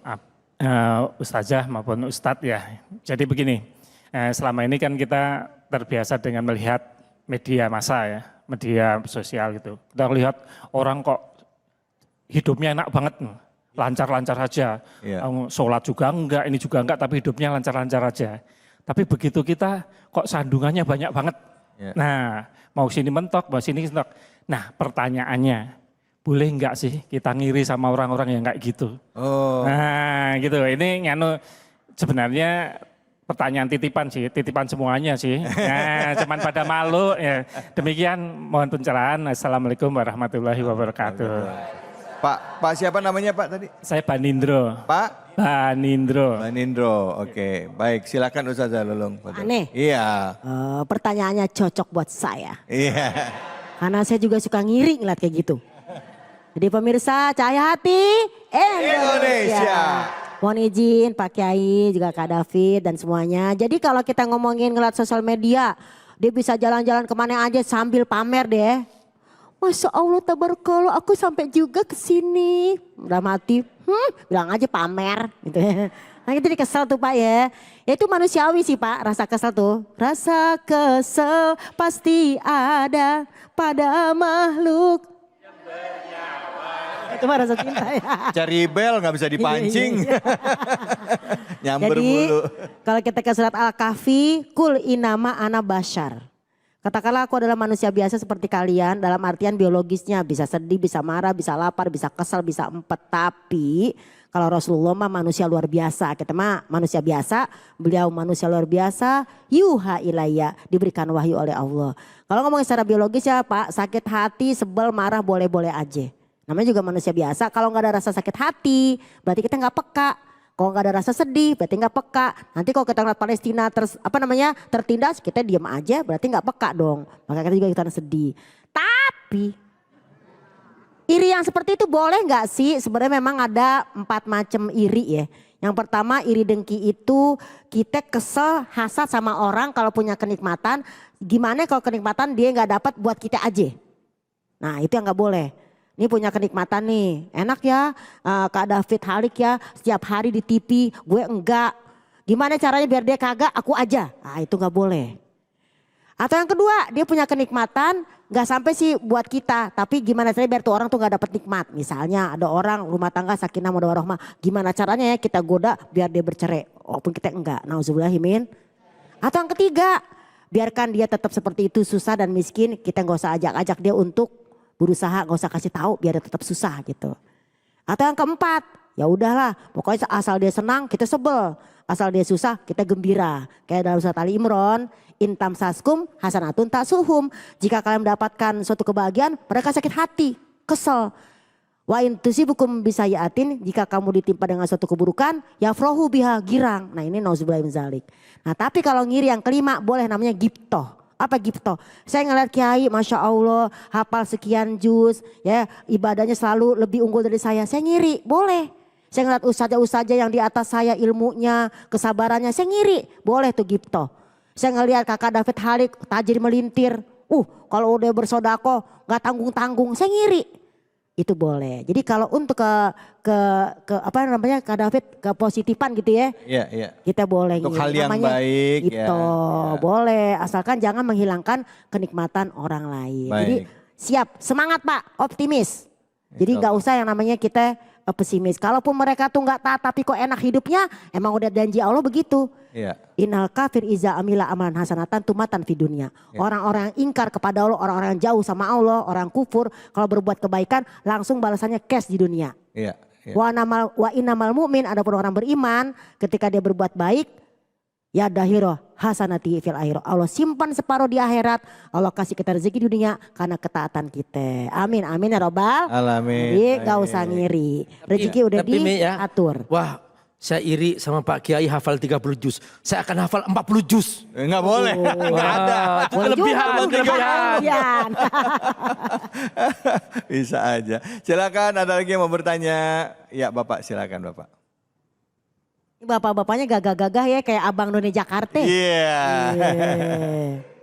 Ustazah maupun Ustadz ya. Jadi begini, selama ini kan kita terbiasa dengan melihat media massa ya, media sosial gitu. Kita lihat orang kok hidupnya enak banget, lancar-lancar saja. Sholat juga enggak, ini juga enggak, tapi hidupnya lancar-lancar aja. Tapi begitu kita kok sandungannya banyak banget. Nah, mau sini mentok, mau sini mentok. Nah, pertanyaannya, boleh enggak sih kita ngiri sama orang-orang yang kayak gitu? Nah, gitu. Ini sebenarnya pertanyaan titipan sih, titipan semuanya sih. Nah, cuman pada malu ya. Demikian mohon pencerahan. Assalamualaikum warahmatullahi wabarakatuh. Pak siapa namanya Pak tadi? Saya Banindro. Pak? Banindro, oke. Baik, silakan Ustazah Lulung. Aneh. Iya. Pertanyaannya cocok buat saya. Iya. Karena saya juga suka ngiri ngeliat kayak gitu. Jadi pemirsa Cahaya Hati Indonesia. Mohon izin Pak Kiai, juga Kak David dan semuanya. Jadi kalau kita ngomongin ngeliat sosial media, dia bisa jalan-jalan kemana aja sambil pamer deh. Masya Allah tabarakallah aku sampai juga ke sini. Udah mati, bilang aja pamer gitu ya. Nah itu kesel tuh Pak ya. Ya itu manusiawi sih Pak, rasa kesel tuh. Rasa kesel pasti ada pada makhluk. Itu mah rasa cinta ya. Cari bel nggak bisa dipancing. Nyamber Jadi, mulu. kalau kita ke surat Al-Kahfi, kul inama ana bashar. Katakanlah aku adalah manusia biasa seperti kalian dalam artian biologisnya. Bisa sedih, bisa marah, bisa lapar, bisa kesal, bisa empet. Tapi kalau Rasulullah mah manusia luar biasa. Kita mah manusia biasa, beliau manusia luar biasa. Yuha ilayya, diberikan wahyu oleh Allah. Kalau ngomongin secara biologis ya Pak, sakit hati, sebel, marah boleh-boleh aja. Namanya juga manusia biasa, kalau nggak ada rasa sakit hati berarti kita nggak peka. Kalau nggak ada rasa sedih berarti nggak peka. Nanti kalau kita ngeliat Palestina tertindas kita diam aja berarti nggak peka dong. Maka kita juga ikutan sedih. Tapi iri yang seperti itu boleh nggak sih? Sebenarnya memang ada 4 macam iri ya. Yang pertama iri dengki itu kita kesel hasad sama orang kalau punya kenikmatan. Gimana kalau kenikmatan dia nggak dapat buat kita aja. Nah itu yang nggak boleh. Ini punya kenikmatan nih, enak ya Kak David Halik ya setiap hari di TV, gue enggak. Gimana caranya biar dia kagak, aku aja. Nah itu gak boleh. Atau yang kedua, dia punya kenikmatan gak sampai sih buat kita. Tapi gimana caranya biar tuh orang tuh gak dapat nikmat. Misalnya ada orang rumah tangga sakinah mawaddah warahmah. Gimana caranya ya kita goda biar dia bercerai. Walaupun kita enggak, nauzubillahimin. Atau yang ketiga, biarkan dia tetap seperti itu susah dan miskin. Kita gak usah ajak-ajak dia untuk berusaha, gak usah kasih tahu biar dia tetap susah gitu. Atau yang keempat, ya udahlah, pokoknya asal dia senang kita sebel, asal dia susah kita gembira. Kayak dalam surat Ali Imran, intam saskum hasanatun tasuhum. Jika kalian mendapatkan suatu kebahagiaan, mereka sakit hati, kesel. Wa in tusibukum bisayatin, jika kamu ditimpa dengan suatu keburukan, ya frohu biha girang. Nah ini nauzubillahi min zalik. Nah tapi kalau ngiri yang kelima boleh namanya giptoh. Apa gipto? Saya ngeliat kiai, masya Allah, hafal sekian juz, ya ibadahnya selalu lebih unggul dari saya. Saya ngiri, boleh. Saya ngeliat ustazah-ustazah yang di atas saya ilmunya, kesabarannya, saya ngiri, boleh tuh gipto. Saya ngeliat kakak David Halik, tajir melintir, kalau udah bersodako, nggak tanggung-tanggung, saya ngiri. Itu boleh. Jadi kalau untuk ke apa namanya Kak David ke positifan gitu ya. Iya, iya. Kita boleh untuk hal yang baik gitu. Ya. Boleh asalkan jangan menghilangkan kenikmatan orang lain. Baik. Jadi siap, semangat Pak, optimis. Jadi nggak usah yang namanya kita pesimis. Kalaupun mereka tuh nggak taat tapi kok enak hidupnya, emang udah janji Allah begitu. Iya. Innal kafir iza amila amalan hasanatan tumatan fi dunya. Orang-orang yang ingkar kepada Allah, orang-orang yang jauh sama Allah, orang kufur, kalau berbuat kebaikan langsung balasannya cash di dunia. Iya. Iya. Wa innamal mu'min, adapun orang beriman ketika dia berbuat baik, ya dahiro hasanati fil akhirah. Allah simpan separuh di akhirat, Allah kasih kita rezeki di dunia karena ketaatan kita. Amin amin ya robbal alamin. Jadi gak usah ngiri. Rezeki udah diatur. Wah, saya iri sama Pak Kiai hafal 30 juz. Saya akan hafal 40 juz. Enggak boleh. Enggak ada. Itu kelebihan. Bisa aja. Silakan ada lagi yang mau bertanya. Ya Bapak silakan Bapak. Bapak-bapaknya gagah-gagah ya kayak Abang None Jakarta. Iya.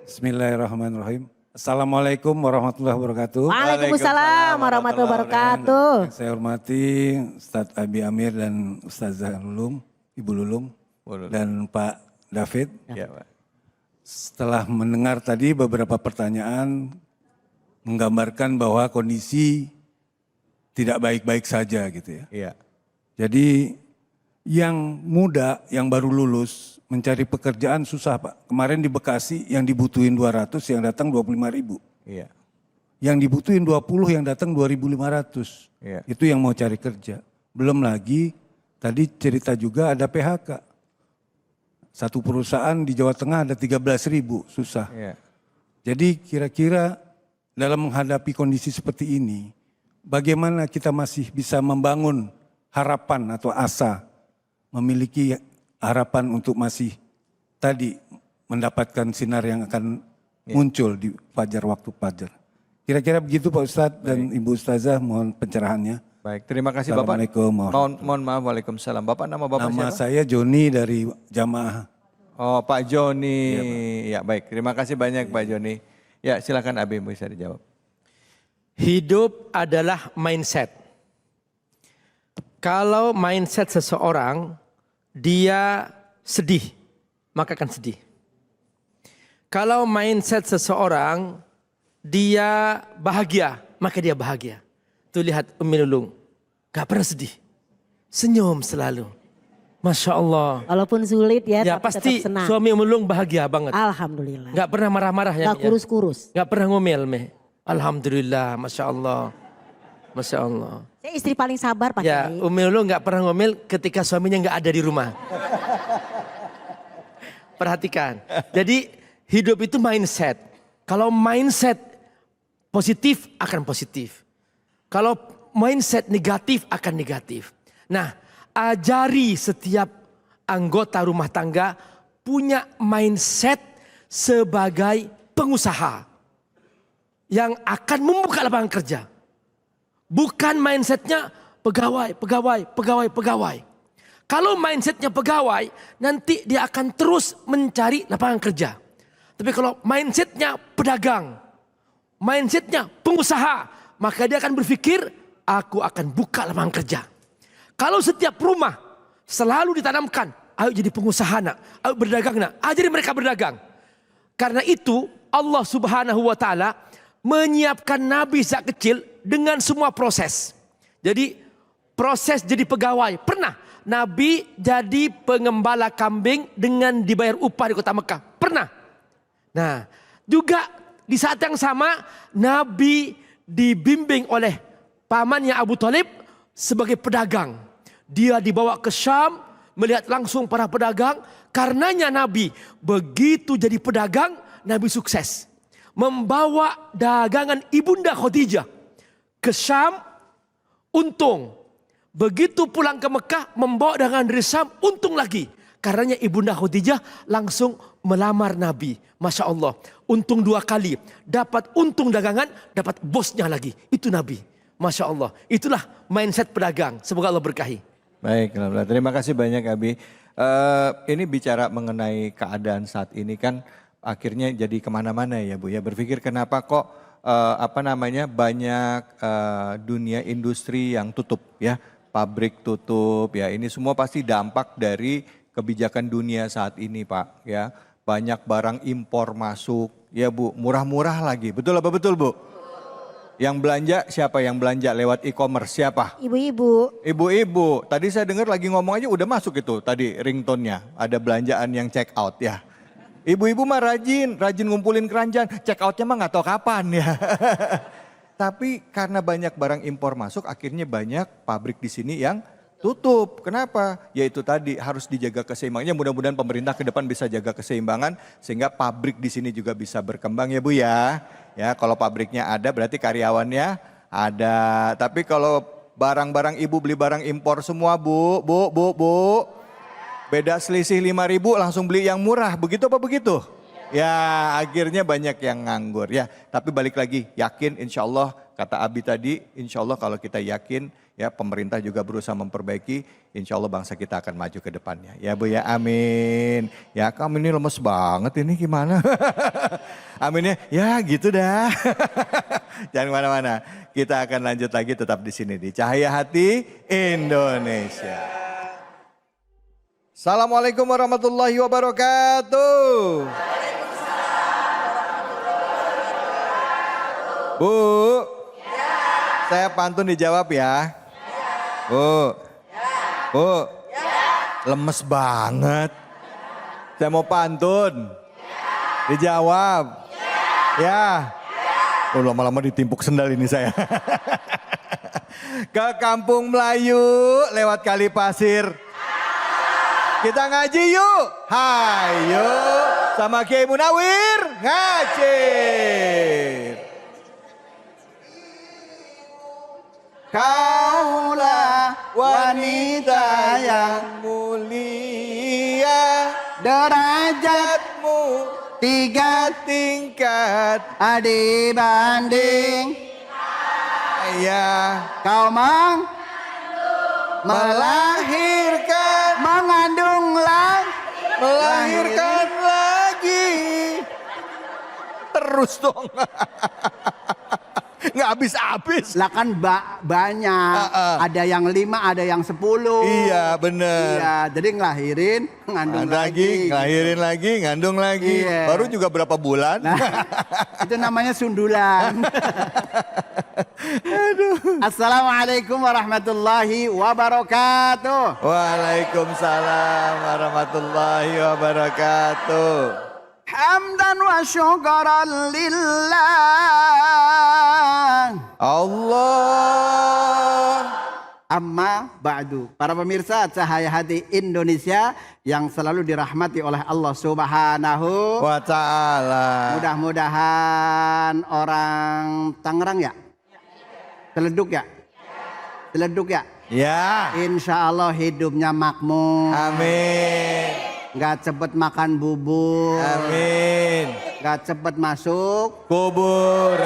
Bismillahirrahmanirrahim. Assalamualaikum warahmatullahi wabarakatuh. Waalaikumsalam warahmatullahi wabarakatuh. Saya hormati Ustadz Abi Amir dan Ustazah Lulung, Ibu Lulung dan Pak David. Ya, Pak. Setelah mendengar tadi beberapa pertanyaan menggambarkan bahwa kondisi tidak baik-baik saja gitu ya. Iya. Jadi yang muda, yang baru lulus mencari pekerjaan susah Pak. Kemarin di Bekasi yang dibutuhin 200 yang datang 25.000. Iya. Yang dibutuhin 20 yang datang 2.500. Iya. Itu yang mau cari kerja. Belum lagi tadi cerita juga ada PHK. Satu perusahaan di Jawa Tengah ada 13.000, susah. Iya. Jadi kira-kira dalam menghadapi kondisi seperti ini, bagaimana kita masih bisa membangun harapan atau asa, memiliki harapan untuk masih tadi mendapatkan sinar yang akan muncul di fajar waktu fajar. Kira-kira begitu Pak Ustadz dan Ibu Ustazah, mohon pencerahannya. Baik, terima kasih Bapak. Assalamualaikum. Mohon maaf, waalaikumsalam. Bapak nama Bapak Nama siapa? saya Joni dari Jamaah. Oh Pak Joni, ya baik, terima kasih banyak Pak Joni. Ya silakan Abi bisa dijawab. Hidup adalah mindset. Kalau mindset seseorang, dia sedih, maka akan sedih. Kalau mindset seseorang, dia bahagia, maka dia bahagia. Tuh lihat Umi Lulung, gak pernah sedih, senyum selalu. Masya Allah. Walaupun sulit ya, Ya tapi pasti tetap senang. suami Umi Lulung bahagia banget. Alhamdulillah. Gak pernah marah-marah ya. Gak kurus-kurus. Gak pernah ngomel meh. Alhamdulillah, Masya Allah. Masya Allah. Saya istri paling sabar Pak Ya, Kiai. Umi Lulung gak pernah ngomel ketika suaminya gak ada di rumah. Perhatikan. Jadi hidup itu mindset. Kalau mindset positif akan positif. Kalau mindset negatif akan negatif. Nah, ajari setiap anggota rumah tangga punya mindset sebagai pengusaha yang akan membuka lapangan kerja. Bukan mindsetnya pegawai. Kalau mindsetnya pegawai, nanti dia akan terus mencari lapangan kerja. Tapi kalau mindsetnya pedagang, mindsetnya pengusaha, maka dia akan berpikir, aku akan buka lapangan kerja. Kalau setiap rumah selalu ditanamkan, ayo jadi pengusaha nak, ayo berdagang nak, ajari mereka berdagang. Karena itu Allah Subhanahu wa Ta'ala menyiapkan Nabi sejak kecil dengan semua proses. Jadi proses jadi pegawai, pernah Nabi jadi pengembala kambing dengan dibayar upah di kota Mekah, pernah. Nah, juga di saat yang sama Nabi dibimbing oleh pamannya Abu Thalib sebagai pedagang. Dia dibawa ke Syam melihat langsung para pedagang. Karenanya Nabi begitu jadi pedagang, Nabi sukses. Membawa dagangan Ibunda Khadijah ke Syam, untung. Begitu pulang ke Mekah membawa dagangan dari Syam, untung lagi. Karenanya Ibunda Khadijah langsung melamar Nabi. Masya Allah, untung 2 kali. Dapat untung dagangan, dapat bosnya lagi. Itu Nabi. Masya Allah, itulah mindset pedagang. Semoga Allah berkahi. Baik, terima kasih banyak Abi. Ini bicara mengenai keadaan saat ini kan akhirnya jadi kemana-mana ya Bu ya. Berpikir kenapa kok banyak dunia industri yang tutup ya. Pabrik tutup ya, ini semua pasti dampak dari kebijakan dunia saat ini Pak ya. Banyak barang impor masuk ya Bu, murah-murah lagi, betul apa betul Bu? Yang belanja siapa yang belanja lewat e-commerce siapa? Ibu-ibu. Ibu-ibu, tadi saya dengar lagi ngomong aja udah masuk itu tadi ringtone-nya, ada belanjaan yang check out ya. Ibu-ibu mah rajin ngumpulin keranjang, check outnya mah gak tahu kapan ya. Tapi karena banyak barang impor masuk, akhirnya banyak pabrik di sini yang tutup. Kenapa? Yaitu tadi harus dijaga keseimbangannya. Mudah-mudahan pemerintah ke depan bisa jaga keseimbangan sehingga pabrik di sini juga bisa berkembang ya Bu ya. Ya, kalau pabriknya ada berarti karyawannya ada. Tapi kalau barang-barang ibu beli barang impor semua Bu. Beda selisih 5.000 langsung beli yang murah. Begitu apa begitu? Ya akhirnya banyak yang nganggur ya. Tapi balik lagi yakin insya Allah kata Abi tadi insya Allah kalau kita yakin ya pemerintah juga berusaha memperbaiki. Insya Allah bangsa kita akan maju ke depannya. Ya Bu ya amin. Ya kamu ini lemes banget ini gimana? Aminnya ya gitu dah. Jangan kemana-mana. Kita akan lanjut lagi tetap di sini di Cahaya Hati Indonesia. Assalamualaikum warahmatullahi wabarakatuh. Bu, saya pantun dijawab ya. Bu, lemes banget. Saya mau pantun. Dijawab. Ya. Oh, lama-lama ditimpuk sendal ini saya. Ke Kampung Melayu lewat Kali Pasir. Kita ngaji yuk. Hayo. Sama Kiai Munawir ngaji. Kaulah wanita yang mulia, derajatmu 3 tingkat dibanding kau melahirkan lagi. Terus dong. Nggak habis-habis. Lah kan banyak. Ada yang 5, ada yang 10. Iya bener. Iya, jadi ngelahirin, ngandung lagi. Ngelahirin lagi, ngandung lagi. Iya. Baru juga berapa bulan. Nah, itu namanya sundulan. Aduh. Assalamualaikum warahmatullahi wabarakatuh. Waalaikumsalam warahmatullahi wabarakatuh. Hamdan wa syukran lillah. Allah. Amma ba'du. Para pemirsa Cahaya Hati Indonesia yang selalu dirahmati oleh Allah Subhanahu wa ta'ala. Mudah-mudahan orang Tangerang ya? Celeduk ya? Celeduk ya? Ya. Insya Allah hidupnya makmur. Amin. Gak cepet makan bubur. Amin. Gak cepet masuk kubur.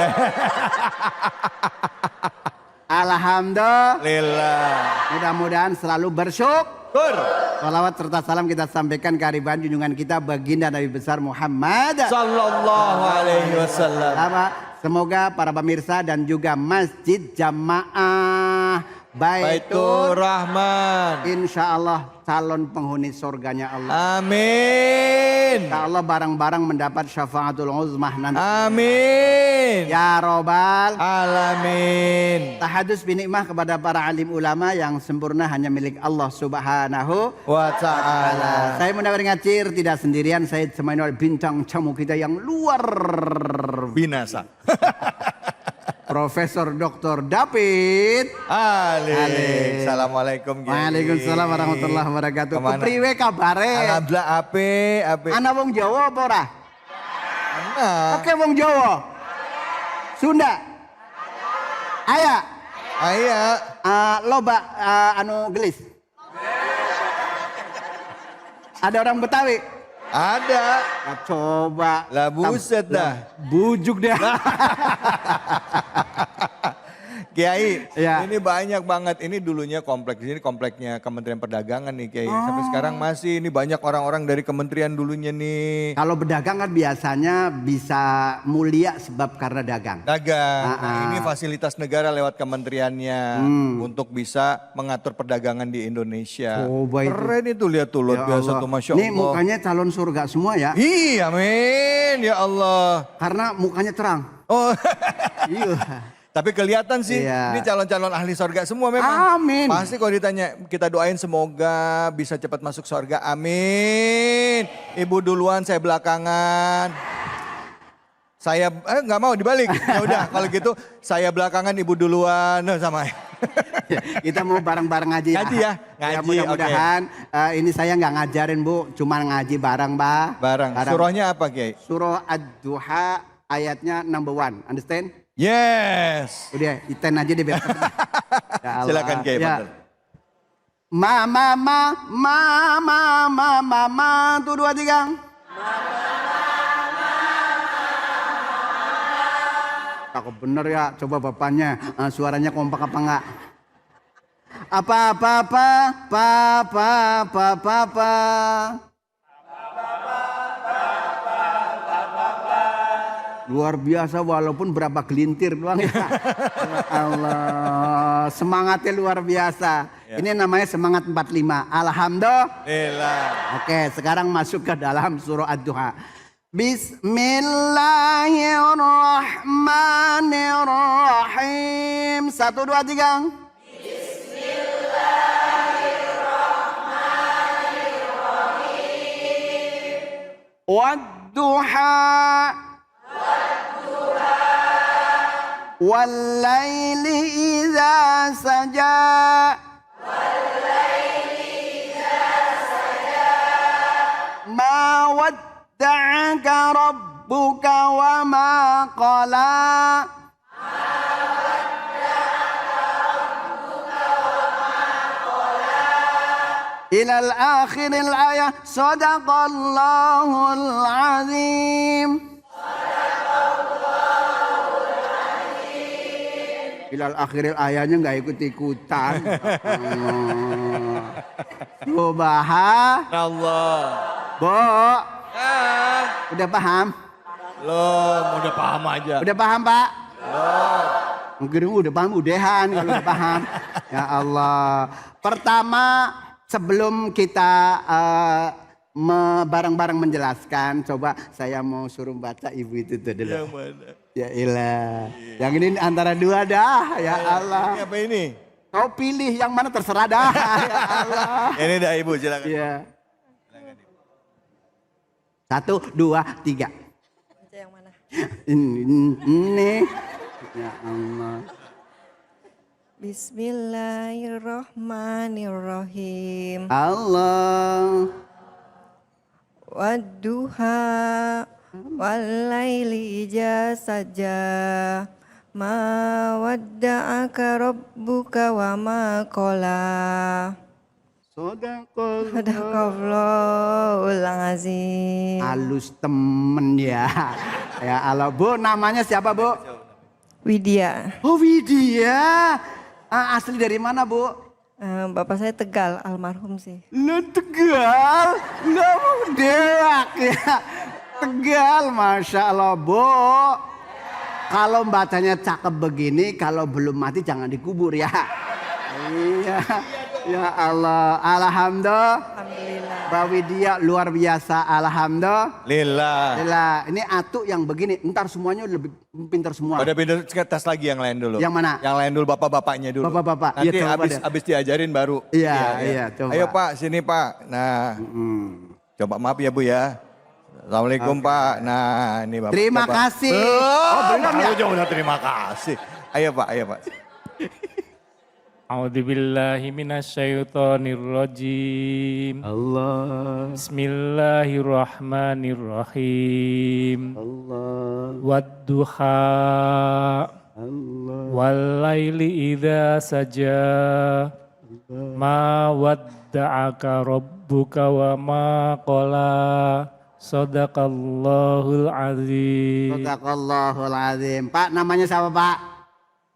Alhamdulillah. Mudah-mudahan selalu bersyukur. Salawat serta salam kita sampaikan ke hariban junjungan kita baginda Nabi besar Muhammad sallallahu alaihi wasallam. Semoga para pemirsa dan juga masjid jamaah Baitur Rahman, insya Allah calon penghuni surganya Allah. Amin. Insya Allah barang-barang mendapat syafaatul uzmah nanti. Amin. Ya Robbal Alamin. Tahadus binikmah kepada para alim ulama yang sempurna hanya milik Allah Subhanahu wa ta'ala. Saya Munawir Ngacir tidak sendirian, saya ditemani oleh bintang tamu kita yang luar binasa. Profesor Dr. David Alik. Assalamualaikum. Waalaikumsalam warahmatullahi wabarakatuh. Kepriwe kabare? Alhamdulillah ape. Anak wong Jawa apa ora? Anak. Oke wong Jawa. Sunda. Aya. Loba anu gelis. Ada orang Betawi? Ada. Nah, coba. Lah buset dah. Bujuk dah. Kiai, ya. Ini banyak banget. Ini dulunya kompleks ini kompleknya Kementerian Perdagangan nih Kiai. Sampai sekarang masih ini banyak orang-orang dari kementerian dulunya nih. Kalau berdagang kan biasanya bisa mulia sebab karena dagang. Nah, ini fasilitas negara lewat kementeriannya untuk bisa mengatur perdagangan di Indonesia. Keren itu lihat tuh luar biasa tuh Masya Allah. Ini mukanya calon surga semua ya. Iya amin ya Allah. Karena mukanya terang. Oh iya. Tapi kelihatan sih ini calon-calon ahli sorga semua memang. Amin. Pasti kalau ditanya kita doain semoga bisa cepat masuk sorga. Amin. Ibu duluan saya belakangan. Saya nggak mau dibalik. Ya udah kalau gitu saya belakangan ibu duluan sama. Kita mau bareng-bareng ngaji ya. Ngaji ya. Ngaji. Mudah-mudahan ini saya nggak ngajarin Bu, cuma ngaji bareng Mbak. Bareng. Surahnya apa Kiai? Surah Ad-Duha ayatnya number 1. Understand? Yes. Udah, iten aja deh biar. Ya silakan Kiai. Ya. Mama, tuh 2 3. Cakep bener ya, coba bapaknya suaranya kompak apa enggak? Apa. Luar biasa walaupun berapa gelintir doang ya. Allah, semangatnya luar biasa. Ya. Ini namanya semangat 45. Alhamdulillah. Oke, sekarang masuk ke dalam surah Ad-Duha. Bismillahirrahmanirrahim. 1 2 3. Bismillahirrahmanirrahim. Wad-duha. والليل إذا سجى rabbuka wa ma qala. Ilal akhiril ayah. Sadaqallahul azim. Ilal akhiril ayahnya nggak ikut-ikutan. Allah. Bo, udah paham? Belum, udah paham aja. Udah paham Pak? Mungkin udah paham, udahan kalau udah paham. Ya Allah. Pertama, sebelum kita bareng-barang menjelaskan, coba saya mau suruh baca ibu itu tuh dulu. Yang mana? Ya ilah. Yang ini antara dua dah, ya Allah. Ini apa ini? Kau pilih yang mana terserah dah, ya Allah. Ini dah ibu, silakan. Iya. 1, 2, 3. Baca yang mana? Ini. Ya Allah. Bismillahirrahmanirrahim. Allah. Wadduha walaili idza saja. Ma wadda'aka rabbuka wa ma qala. Sadaqallahul azim. Halus temen ya. Ya Allah. Bu, namanya siapa Bu? Widya. Oh Widya. Asli dari mana Bu? Bapak saya Tegal, almarhum sih. Lu Tegal? Nggak mau deak ya. Tegal, Masya Allah Bu. Kalau bacanya cakep begini, kalau belum mati jangan dikubur ya. Iya. Ya Allah, alhamdulillah. Mbak Widya luar biasa, alhamdulillah. Ini Atuk yang begini, ntar semuanya lebih pintar semua. Udah pintar, tes lagi yang lain dulu. Yang mana? Yang lain dulu, bapak-bapaknya dulu. Bapak-bapak. Nanti Ya, habis diajarin baru. Iya, coba. Ayo Pak, sini Pak. Nah, coba maaf ya Bu ya. Assalamualaikum Pak. Nah, ini Bapak. Terima kasih. Belum ya? Udah terima kasih. Ayo Pak. A'udzubillahi minasyaitonirrajim. Allah. Bismillahirrahmanirrahim. Allah. Wadduha. Allah. Walaili idza saja. Ma wadda'aka rabbuka wa ma qala. Sadaqallahul azim. Sadaqallahul azim. Pak, namanya siapa Pak?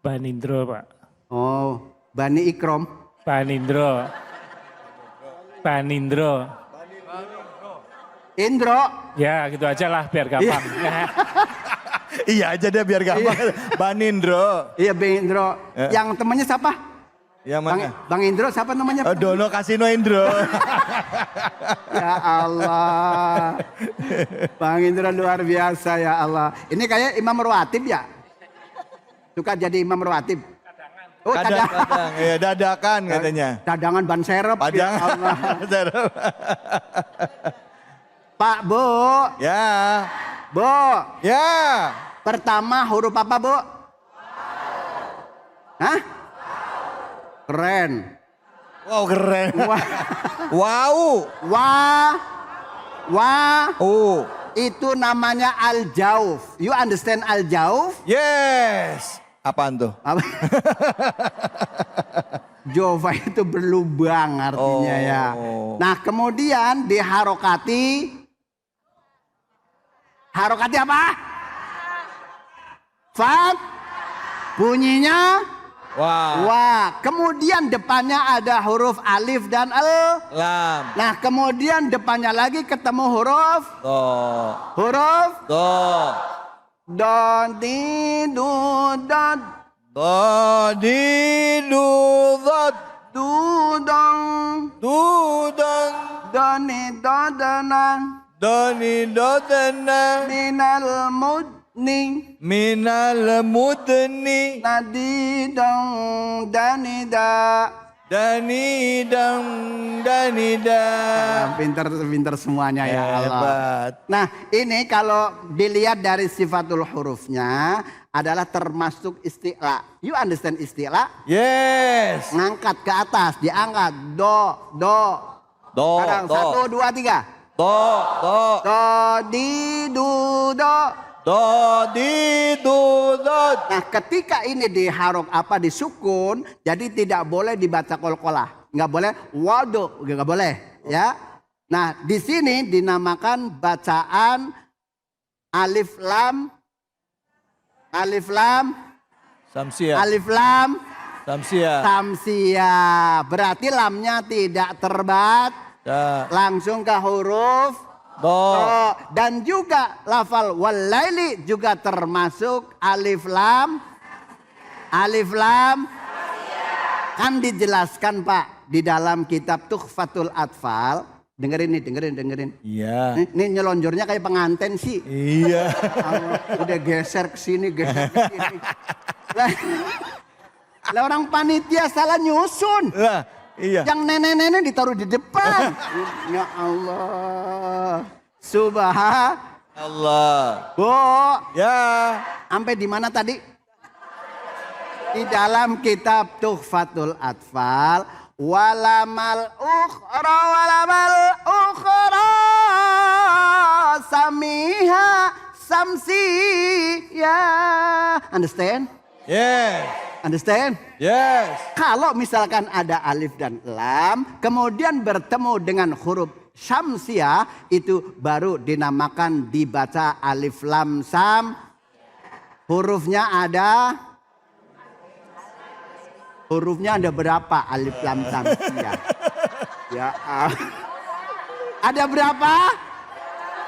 Banindro Pak. Oh, Bani Ikrom. Banindro. Indro. Ya gitu aja lah biar gampang. Iya aja deh biar gampang. Banindro. Iya Bang Indro. Yang temannya siapa? Yang mana? Bang Indro siapa namanya? Dono Kasino Indro. Ya Allah. Bang Indro luar biasa ya Allah. Ini kayak imam rawatib ya? Suka jadi imam rawatib? Oh, Kadang. Iya, dadakan katanya. Dadangan ban serep. Ya Allah. Serep. Pak, Bu. Ya. Bu. Ya. Pertama huruf apa Bu? Hah? Keren. Wow, keren. Wow. Itu namanya al-jauf. You understand al-jauf? Yes. Apaan tuh? Jova itu berlubang artinya ya. Nah kemudian diharokati. Harokati apa? Fat. Bunyinya? Wah. Kemudian depannya ada huruf alif dan lam. Nah kemudian depannya lagi ketemu huruf huruf do di du dot du dong doni dodana minal mudni nadi dong danida pinter semuanya ya Allah. Nah ini kalau dilihat dari sifatul hurufnya adalah termasuk isti'la. You understand isti'la? Yes. Ngangkat ke atas, diangkat. Do. Sekarang 1, 2, 3. Do, do. Do, di, du, do. Do, di, du, do. Nah ketika ini disukun, jadi tidak boleh dibaca kol-kolah. Nggak boleh wado, nggak boleh ya. Nah di sini dinamakan bacaan alif lam, Samsia. alif lam, Samsia. samsia. Berarti lamnya tidak terbat, langsung ke huruf Do. Dan juga lafal walaili juga termasuk alif lam. Kan dijelaskan Pak di dalam kitab Tuhfatul Atfal. Dengerin nih, dengerin. Iya. Ini nyelonjornya kayak pengantin sih. Iya. Udah geser ke sini, geser ke sini. Lah orang panitia salah nyusun. Lah, iya. Yang nenek-nenek ditaruh di depan. Ya Allah. Allah. Bu. Ya. Sampai di mana tadi? Di dalam kitab Tuhfatul Atfal. Walamal ukhra samiha samsi ya. Understand? Yes. Understand? Yes. Kalau misalkan ada alif dan lam kemudian bertemu dengan huruf syamsiah itu baru dinamakan dibaca alif lam sam. Hurufnya ada berapa alif lam samsiah? Ya. Ada berapa?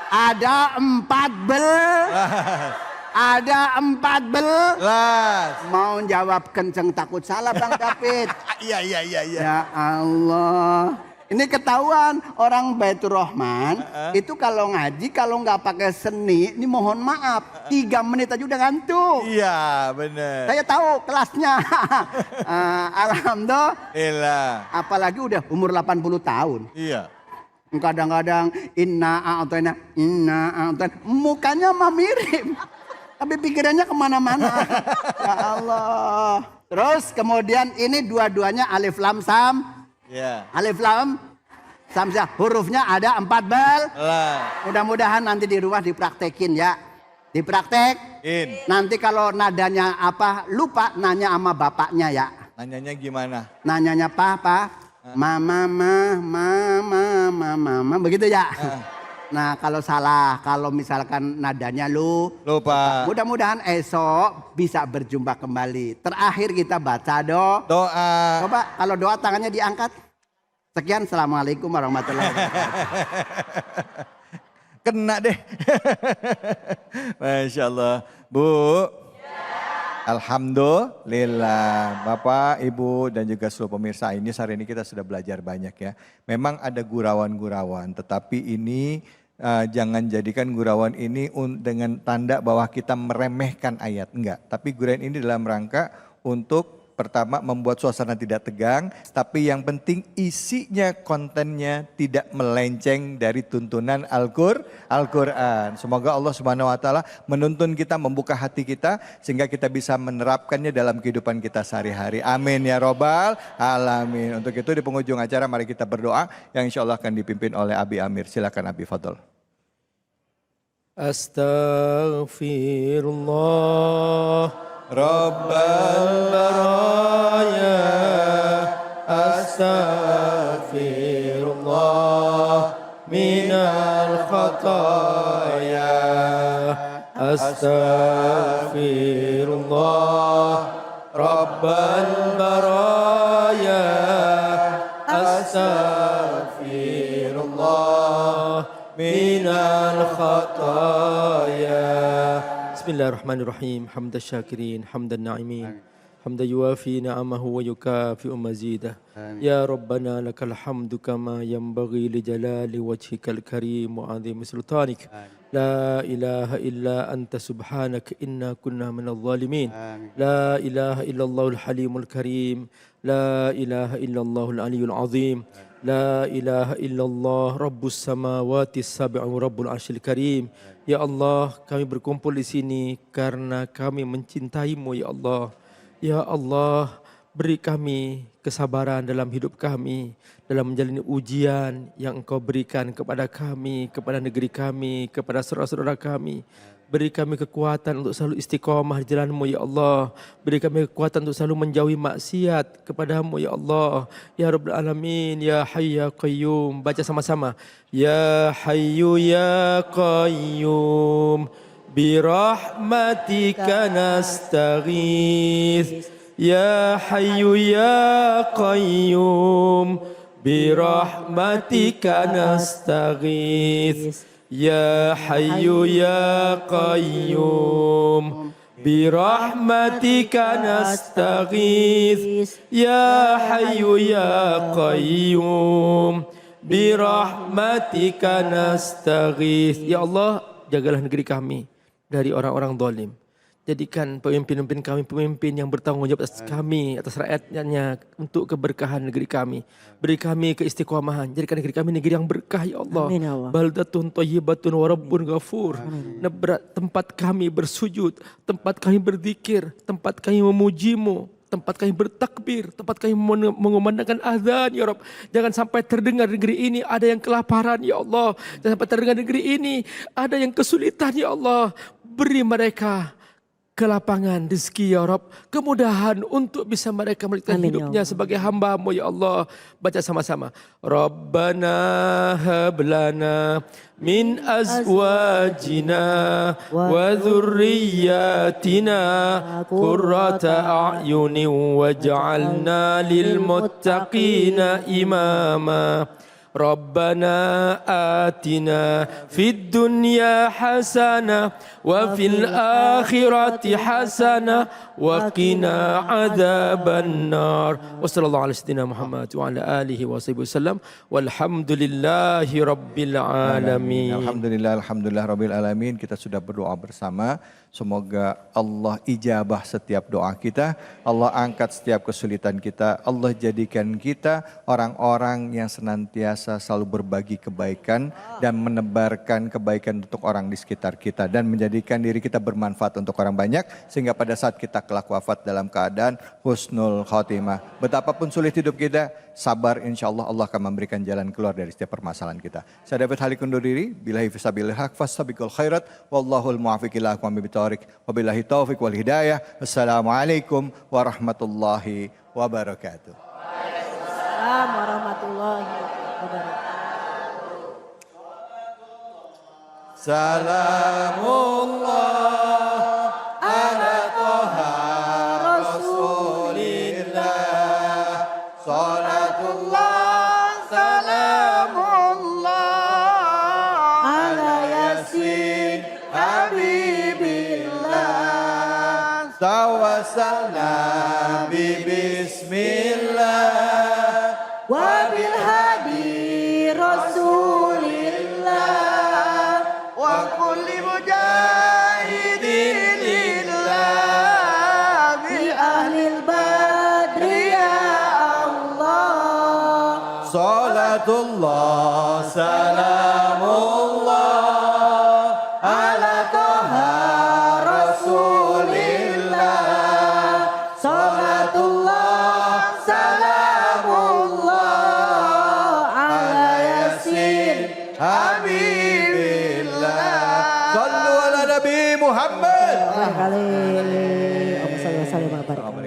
Ada 14. Ada 14. Mau jawab kenceng takut salah Bang David. Iya. Ya Allah. Ini ketahuan orang Baitur Rahman itu kalau ngaji kalau nggak pakai seni ini mohon maaf 3 menit aja udah ngantuk. Iya benar. Saya tahu kelasnya. Alhamdulillah. Apalagi udah umur 80 tahun. Iya. Kadang-kadang inna a'tayna mukanya mah mirip. Tapi pikirannya kemana-mana. Ya Allah. Terus kemudian ini dua-duanya alif lam sam. Ya. Alif lam samsiah hurufnya ada 14. Mudah-mudahan nanti di rumah dipraktekin ya. Dipraktekin. Nanti kalau nadanya apa lupa nanya sama bapaknya ya. Nanyanya gimana? Nanyanya papa, mama, begitu ya. Nah kalau salah, kalau misalkan nadanya lupa. Mudah-mudahan esok bisa berjumpa kembali. Terakhir kita baca doa. Coba kalau doa tangannya diangkat. Sekian, assalamualaikum warahmatullahi wabarakatuh. Kena deh. Masya Allah. Bu. Alhamdulillah. Bapak, Ibu, dan juga seluruh pemirsa ini hari ini kita sudah belajar banyak ya. Memang ada gurauan-gurauan, tetapi ini jangan jadikan gurauan ini dengan tanda bahwa kita meremehkan ayat. Enggak, tapi gurauan ini dalam rangka untuk pertama membuat suasana tidak tegang, tapi yang penting isinya, kontennya tidak melenceng dari tuntunan Al-Quran. Semoga Allah Subhanahu Wa Taala menuntun kita, membuka hati kita sehingga kita bisa menerapkannya dalam kehidupan kita sehari-hari. Amin ya robbal alamin. Untuk itu di penghujung acara mari kita berdoa yang insya Allah akan dipimpin oleh Abi Amir. Silakan Abi Fadl. Astaghfirullah Rabbal baraya, astaghfirullah minal khataya, astaghfirullah Rabbal baraya, astaghfirullah minal khataya. Bismillahirrahmanirrahim. Hamdan syakirin, hamdan na'imin, hamdan yuafi ni'amahu wa yukafi'u mazidah. Ya Rabbana lakal hamdu kama yanbaghi li jalali wajhikal karim wa 'azimi sultanik. La ilaha illa anta subhanaka inna kunna minadh dhalimin. La ilaha illallahul halimul karim. La ilaha illallahul aliyyul azim. La ilaha illallah Rabbus samawati sab'u Rabbul arsyil karim. Ya Allah, kami berkumpul di sini karena kami mencintai-Mu ya Allah. Ya Allah, beri kami kesabaran dalam hidup kami, dalam menjalani ujian yang Engkau berikan kepada kami, kepada negeri kami, kepada saudara-saudara kami. Beri kami kekuatan untuk selalu istiqomah di jalan-Mu ya Allah. Beri kami kekuatan untuk selalu menjauhi maksiat kepada-Mu ya Allah. Ya Rabbal Alamin, Ya Hayyu Ya Qayyum. Baca sama-sama. Ya Hayyu Ya Qayyum, birahmatika nastaghith. Ya Hayyu Ya Qayyum, birahmatika nastaghith. Ya Hayyu Ya Qayyum, birahmatika nastaghith. Ya Hayyu Ya Qayyum, birahmatika nastaghith. Ya Allah, jagalah negeri kami dari orang-orang zalim. Jadikan pemimpin-pemimpin kami pemimpin yang bertanggung jawab atas kami, atas rakyatnya, untuk keberkahan negeri kami. Beri kami keistiqomahan. Jadikan negeri kami negeri yang berkah ya Allah. Amin ya Allah. Baldatun thayyibatun wa rabbun ghafur. Tempat kami bersujud, tempat kami berzikir, tempat kami memuji-Mu, tempat kami bertakbir, tempat kami mengumandangkan azan ya Rabb. Jangan sampai terdengar negeri ini ada yang kelaparan ya Allah. Jangan sampai terdengar negeri ini ada yang kesulitan ya Allah. Beri mereka kelapangan rezeki ya Rabb, kemudahan untuk bisa mereka melanjutkan hidupnya sebagai hamba-Mu ya Allah. Baca sama-sama. Rabbana hablana min azwajina wa dhurriyyatina qurrata a'yunin waj'alna lil muttaqina imama. Rabbana atina fid dunya hasanah wa fil akhirati hasanah wa qina adzaban nar. Wassallallahu ala sayyidina Muhammad wa ala alihi wa sahbihi wasallam walhamdulillahi rabbil alamin. Alhamdulillah rabbil alamin. Kita sudah berdoa bersama. Semoga Allah ijabah setiap doa kita. Allah angkat setiap kesulitan kita. Allah jadikan kita orang-orang yang senantiasa selalu berbagi kebaikan dan menebarkan kebaikan untuk orang di sekitar kita. Dan menjadikan diri kita bermanfaat untuk orang banyak. Sehingga pada saat kita kelak wafat dalam keadaan husnul khotimah. Betapapun sulit hidup kita, sabar, insya Allah Allah akan memberikan jalan keluar dari setiap permasalahan kita. Saya David Halik undur diri. Billahi fisabilil haq fastabiqul khairat. Wallahul muwaffiq ila aqwamit thoriq. Wabillahi taufiq wal hidayah. Wassalamualaikum warahmatullahi wabarakatuh. Waalaikumsalam warahmatullahi wabarakatuh. Salamullah ala toha rasulillah. Salatullah salamullah ala yasin habibillah. Tawassalna bismillah wa bil hadi rasulillah wa kulli mujahidin lillah bi ahlil badri ya Allah. Salatullah salamullah ala toha rasulillah. Salatullah salamullah ala yasin habibillah. Sallu ala Nabi Muhammad. Allahumma shalli wa sallim wa barik.